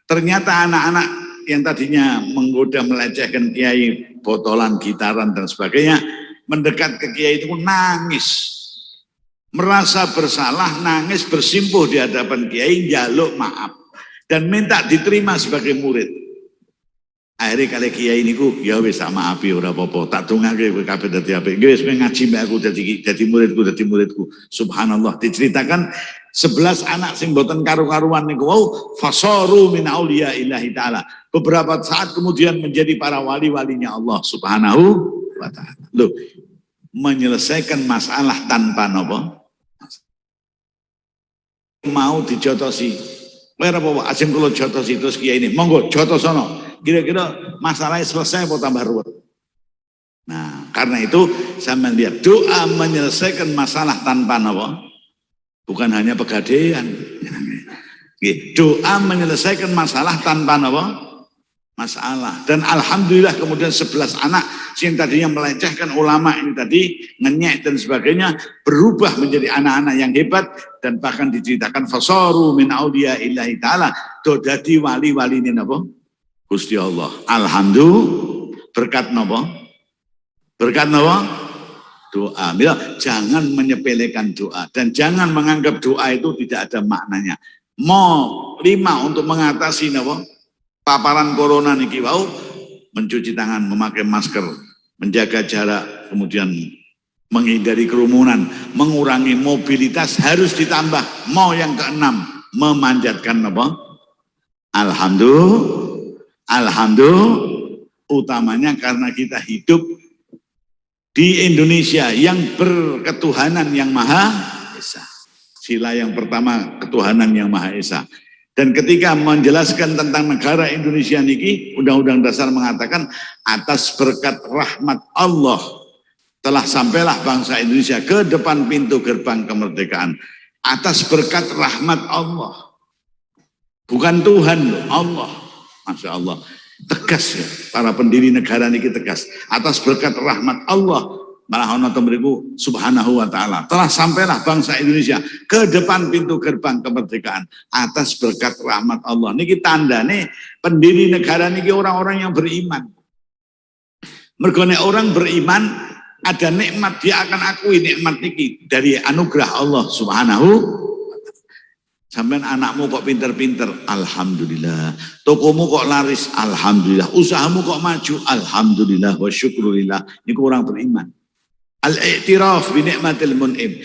ternyata anak-anak yang tadinya menggoda melecehkan kiai, botolan, gitaran dan sebagainya, mendekat ke kiai itu nangis. Merasa bersalah, nangis bersimpuh di hadapan kiai, njaluk maaf dan minta diterima sebagai murid. Akhirnya kali kiai niku ya wis sama api ora apa-apa, tak dongake kowe kabeh dadi apik. Nggih wis ngaji mbek aku dadi muridku. Subhanallah, diceritakan 11 anak sing boten karu-karuan niku wau fasaru min auliya ilahi taala. Beberapa saat kemudian menjadi para wali-walinya Allah Subhanahu wa taala. Loh, menyelesaikan masalah tanpa napa? Mau dijotosi. Kowe ora apa-apa, ajeng kula jotosi terus kiai ini. Monggo jotosono. Kira-kira masalahnya selesai atau tambah ruwet. Nah, karena itu saya melihat doa menyelesaikan masalah tanpa apa? Bukan hanya pegadaian. Doa menyelesaikan masalah tanpa apa? Masalah. Dan alhamdulillah kemudian 11 anak yang tadinya melecehkan ulama ini tadi, ngenyek dan sebagainya, berubah menjadi anak-anak yang hebat dan bahkan diceritakan fasaru min auliya illahi ta'ala, dodati wali-wali ini apa? Gusti Allah. Alhamdulillah. Berkat napa? Berkat napa? Doa. Jangan menyepelekan doa dan jangan menganggap doa itu tidak ada maknanya. Mau 5 untuk mengatasi napa? Paparan corona niki wau, mencuci tangan, memakai masker, menjaga jarak, kemudian menghindari kerumunan, mengurangi mobilitas harus ditambah. Mau yang keenam, memanjatkan apa? Alhamdulillah, utamanya karena kita hidup di Indonesia yang berketuhanan yang Maha Esa. Sila yang pertama, ketuhanan yang Maha Esa. Dan ketika menjelaskan tentang negara Indonesia niki, Undang-Undang Dasar mengatakan atas berkat rahmat Allah telah sampailah bangsa Indonesia ke depan pintu gerbang kemerdekaan. Atas berkat rahmat Allah. Bukan Tuhan loh, Allah. Masya Allah, tegas ya, para pendiri negara ini tegas. Atas berkat rahmat Allah, malah ana temriku subhanahu wa ta'ala, telah sampailah bangsa Indonesia ke depan pintu gerbang kemerdekaan atas berkat rahmat Allah. Niki tandane pendiri negara niki orang-orang yang beriman. Mergo nek orang beriman ada nikmat, dia akan akui nikmat niki dari anugerah Allah subhanahu. Sampai anakmu kok pinter-pinter, alhamdulillah. Tokomu kok laris, alhamdulillah. Usahamu kok maju, alhamdulillah wa syukurillah. Ini orang beriman. Al-i'tiraf bi ni'matil mun'im.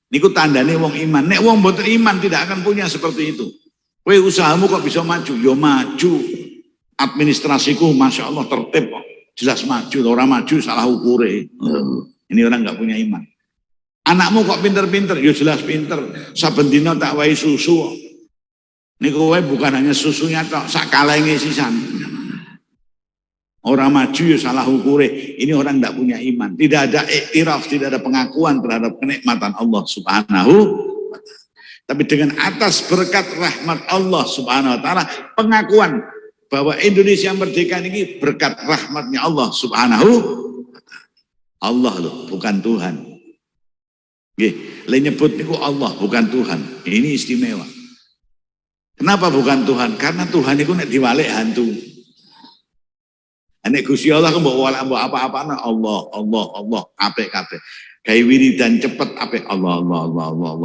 Niku tandane wong iman. Nek wong boten iman tidak akan punya seperti itu. Kowe usahamu kok bisa maju? Yo maju. Administrasiku masya Allah tertib kok. Jelas maju, orang maju salah ukure. Ini orang nggak punya iman. Anakmu kok pinter-pinter? Yo jelas pinter. Saben dina tak wae susu. Niku wae bukan hanya susunya tok, sak kalenge sisan. Orang maju ya salah ukure. Ini orang tidak punya iman. Tidak ada iktiraf, tidak ada pengakuan terhadap kenikmatan Allah Subhanahu wa ta'ala. Tapi dengan atas berkat rahmat Allah Subhanahu wa ta'ala, pengakuan bahwa Indonesia merdeka ini berkat rahmatnya Allah Subhanahu wa ta'ala. Allah loh, bukan Tuhan. Nggih, le nyebut niku Allah, bukan Tuhan. Ini istimewa. Kenapa bukan Tuhan? Karena Tuhan itu nek diwalik hantu. Nek Gusti Allah kok mbok walak mbok apa-apa Allah apik kabeh. Gawe wiridan cepet apik Allah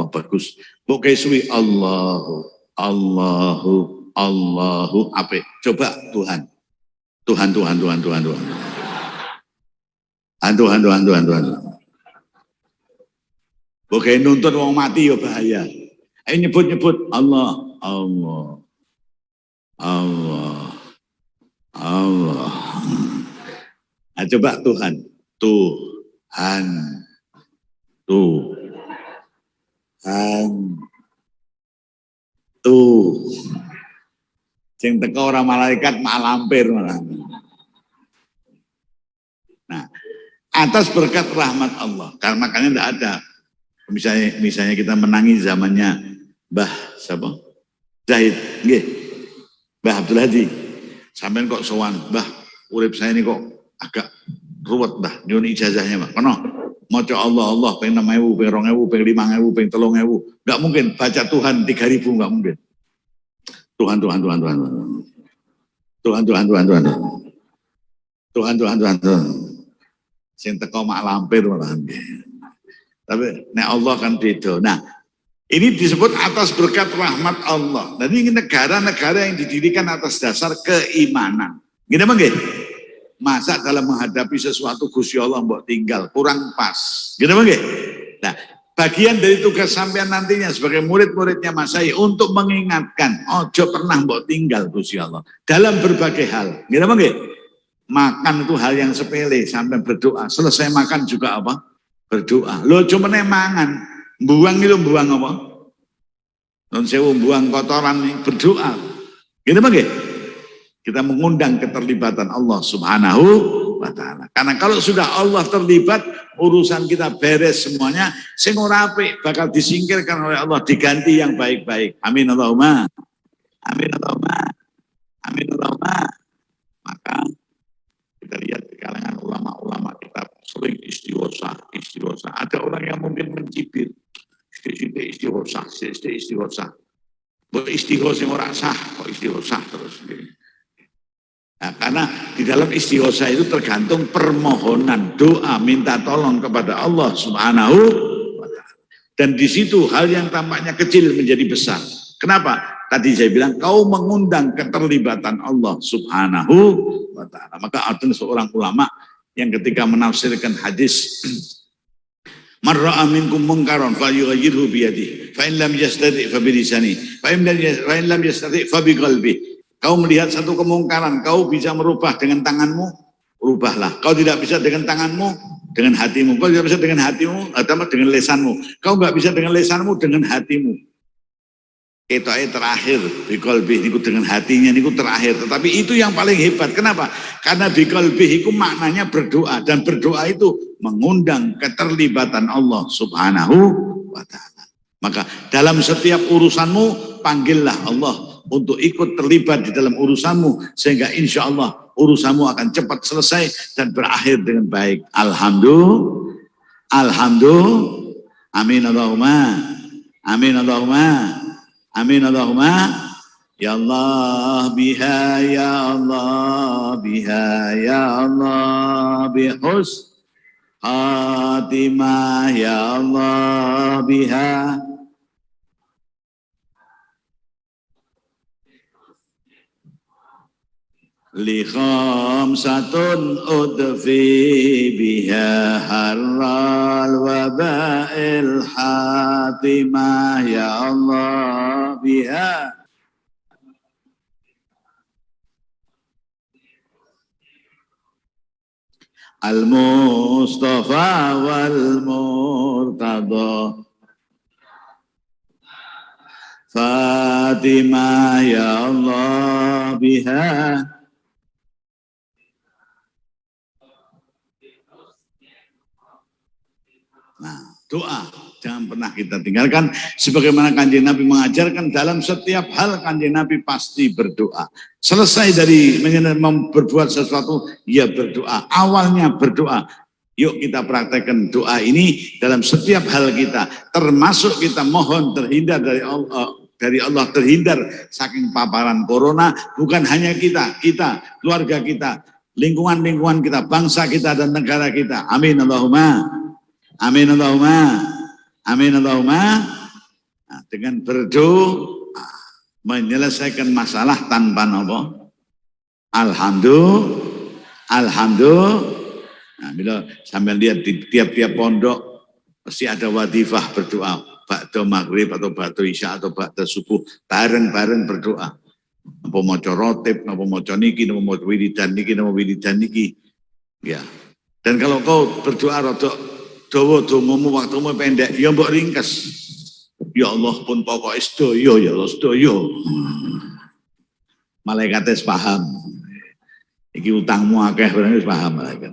bagus. Mbok gawe suwi Allahu apik. Coba Tuhan. Tuhan. Mbok gawe nuntun wong mati ya bahaya. Ayo nyebut Allah. Nah, coba Tuhan. Sing teko ora malaikat mak lampir malah. Nah, atas berkat rahmat Allah. Karena makanya tidak ada. Misalnya kita menangi zamannya Mbah siapa? Zahid, nggih. Mbah Abdul Hadi. Sampeyan kok sowan, Mbah, urip saya ini kok agak ruwet, Mbah. Nyuwun ijazahnya, Mbah. Kono maca Allah ping 6.000, ping 2.000, ping 5.000, ping 3.000. Enggak mungkin baca Tuhan 3.000 enggak mungkin. Tuhan. Sing teko mak lampir malah. Tapi nek Allah kan beda. Nah, ini disebut atas berkat rahmat Allah. Dan ini negara-negara yang didirikan atas dasar keimanan. Gini apa nggih? Masa dalam menghadapi sesuatu Gusti Allah mbok tinggal kurang pas. Gini apa nggih? Nah, bagian dari tugas sampean nantinya sebagai murid-muridnya Mas Sai untuk mengingatkan, ojo pernah mbok tinggal Gusti Allah dalam berbagai hal. Gini apa nggih? Makan itu hal yang sepele, sampai berdoa. Selesai makan juga apa? Berdoa. Lo cuma mangan, buang itu buang apa? Non sewu buang kotoran nih, berdoa. Gini apa nggih? Kita mengundang keterlibatan Allah Subhanahu wa ta'ala. Karena kalau sudah Allah terlibat, urusan kita beres semuanya, sing ora apik bakal disingkirkan oleh Allah, diganti yang baik-baik. Amin Allahumma. Amin Allahumma. Amin Allahumma. Maka kita lihat di kalangan ulama-ulama kita sering istighosah. Ada orang yang mungkin mencibir. Istighosah. Istighosah ora sah, kok istighosah terus. Nah, karena di dalam istighosah itu tergantung permohonan, doa, minta tolong kepada Allah Subhanahu wa ta'ala. Dan di situ hal yang tampaknya kecil menjadi besar. Kenapa? Tadi saya bilang kau mengundang keterlibatan Allah Subhanahu wa ta'ala. Maka ada seorang ulama yang ketika menafsirkan hadis Man ra'a minkum munkaran falyughayyirhu bi yadihi fa in lam yastati' fa bi lisanihi fa in lam yastati' fa bi qalbihi. Kau melihat satu kemungkaran, kau bisa merubah dengan tanganmu, rubahlah. Kau tidak bisa dengan tanganmu, dengan hatimu. Kau tidak bisa dengan hatimu, atau dengan lesanmu. Kau nggak bisa dengan lesanmu, dengan hatimu. Itu terakhir, biqalbih, itu dengan hatinya, itu terakhir. Tetapi itu yang paling hebat. Kenapa? Karena biqalbih itu maknanya berdoa. Dan berdoa itu mengundang keterlibatan Allah Subhanahu wa ta'ala. Maka dalam setiap urusanmu, panggillah Allah untuk ikut terlibat di dalam urusanmu, sehingga insya Allah urusanmu akan cepat selesai dan berakhir dengan baik. Alhamdulillah. Amin Allahumma. Ya Allah biha ya Allah biha ya Allah bihus khatimah ya Allah biha. li khamsatun udfi biha harral waba'il hatimah ya Allah biha al-Mustafa wal Murtada Fatimah ya Allah biha. Nah, doa jangan pernah kita tinggalkan. Sebagaimana Kanjeng Nabi mengajarkan, dalam setiap hal Kanjeng Nabi pasti berdoa. Selesai dari berbuat sesuatu, ya berdoa. Awalnya berdoa. Yuk kita praktekkan doa ini dalam setiap hal kita. Termasuk kita mohon terhindar dari Allah, terhindar saking paparan corona. Bukan hanya kita, keluarga kita, lingkungan kita, bangsa kita dan negara kita. Amin Allahumma. Amin Allahumma. Amin Allahumma. Nah, dengan berdoa menyelesaikan masalah tanpa nopo. Alhamdulillah. Nah, bila sambil lihat di tiap-tiap pondok pasti ada wadifah berdoa, ba'da maghrib atau ba'da isya atau ba'da subuh, bareng-bareng berdoa. Apa maca rotib, apa maca niki, apa maca wiridan niki. Ya. Dan kalau kau berdoa rodok dawa dongamu waktumu pendek, ya mbok ringkes. Ya Allah pun pokok sedaya ya Allah sedaya. Malaikate paham. Iki utangmu akeh barang wis paham malaikat.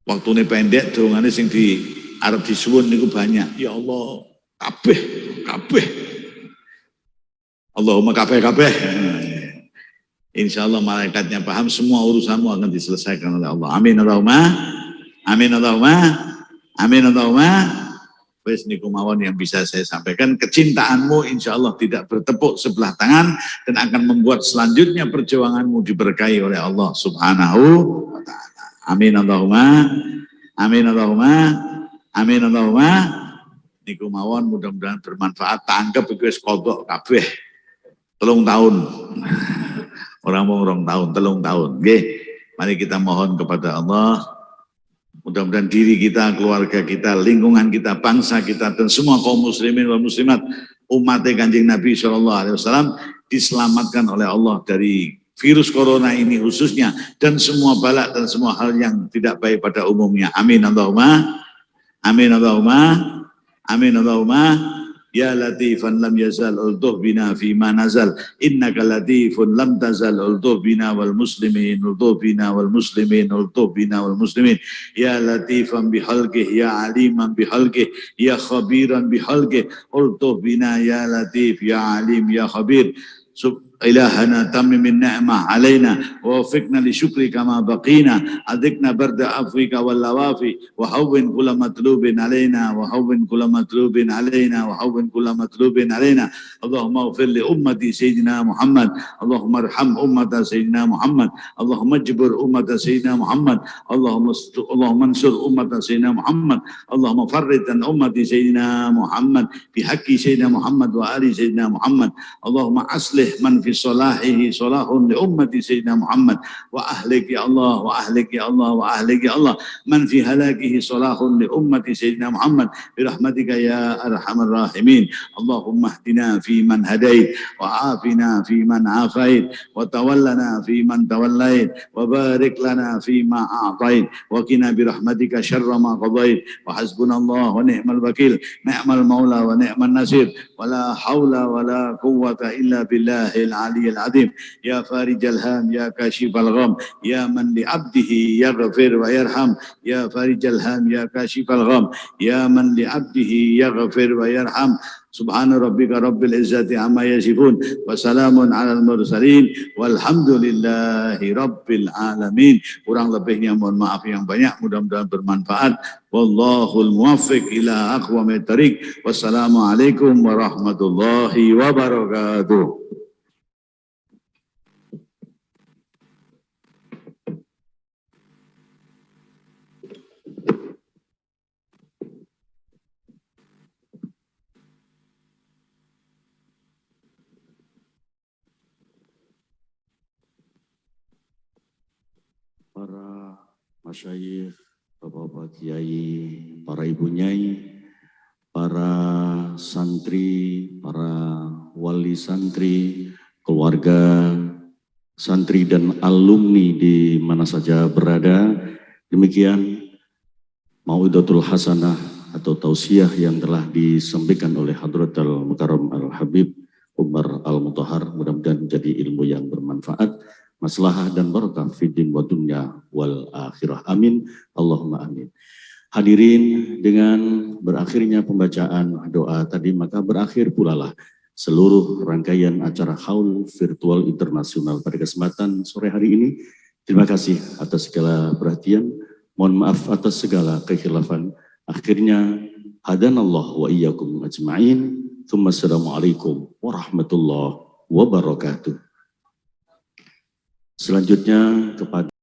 Waktune pendek dongane sing di arep disuwun niku banyak. Ya Allah, kabeh. Allahumma kabeh. Insyaallah malaikatnya paham, semua urusanmu akan diselesaikan oleh Allah. Amin Allahumma. Amin Allahumma. Amin Allahumma. Wes niku mawon yang bisa saya sampaikan. Kecintaanmu insya Allah tidak bertepuk sebelah tangan dan akan membuat selanjutnya perjuanganmu diberkahi oleh Allah Subhanahu wa taala. Amin Allahumma. Amin Allahumma. Amin Allahumma. Niku mawon mudah-mudahan bermanfaat. Tanggap iku wis kodok kabeh. 3 tahun. Orang mau 2 tahun, 3 tahun. Nggih. Mari kita mohon kepada Allah. Mudah-mudahan diri kita, keluarga kita, lingkungan kita, bangsa kita, dan semua kaum muslimin wal muslimat, umat Kanjeng Nabi SAW diselamatkan oleh Allah dari virus corona ini khususnya, dan semua balak dan semua hal yang tidak baik pada umumnya. Amin Allahumma. Amin Allahumma. Amin Allahumma. Ya latifan lam yazal ultuh bina fima nazal innaka latifun lam tazal ultuh bina wal muslimin ultuh bina wal muslimin ultuh bina wal muslimin ya latifan bihalqih ya aliman bihalqih ya khabiran bihalqih ultuh bina ya latif ya alim ya khabir إلهنا تمم النعمة علينا ووفقنا لشكرك ما بقينا أذقنا برد عفوك واللوافي وهون كل مطلوب علينا اللهم اغفر لأمة سيدنا محمد اللهم ارحم أمة سيدنا محمد اللهم اجبر أمة سيدنا محمد اللهم انصر أمة سيدنا محمد اللهم فرج عن أمة سيدنا محمد بحق سيدنا محمد وآل سيدنا محمد اللهم أصلح من في صلاحه صلاح لأمة سيدنا محمد وأهلك يا الله من في هلاكه صلاح لأمة سيدنا محمد برحمتك يا أرحم الراحمين اللهم اهدنا في من هديت وعافنا في من عافيت وتولنا في من توليت وبارك لنا فيما أعطيت وقنا برحمتك شر ما قضيت وحسبنا الله ونعم الوكيل نعم المولى ونعم النصير ولا حول ولا قوة إلا بالله العلي العظيم يا فارج الهام يا كاشف الغم يا من لعبده يغفر ويرحم يا فارج الهام يا كاشف الغم يا من لعبده يغفر ويرحم سبحان ربك رب العزة عما يصفون وسلام على المرسلين walhamdulillahi rabbil alamin. Kurang lebihnya mohon maaf yang banyak, mudah-mudahan bermanfaat. Wallahul muwaffiq ila aqwamit thariq. Wassalamualaikum warahmatullahi wabarakatuh. masyayikh, bapak-bapak kiai, para ibu nyai, para santri, para wali santri, keluarga santri dan alumni di mana saja berada. Demikian Mau'idatul Hasanah atau tausiah yang telah disampaikan oleh Hadratul Mukarram Al-Habib Umar Al-Mutahhar, mudah-mudahan menjadi ilmu yang bermanfaat, maslahah dan barakah fiddin wa dunya wal akhirah. Amin. Allahumma amin. Hadirin, dengan berakhirnya pembacaan doa tadi, maka berakhir pula lah seluruh rangkaian acara Haul Virtual Internasional pada kesempatan sore hari ini. Terima kasih atas segala perhatian. Mohon maaf atas segala kekhilafan. Akhirnya, hadanallah wa iyyakum ajma'in. Assalamualaikum warahmatullahi wabarakatuh. Selanjutnya kepada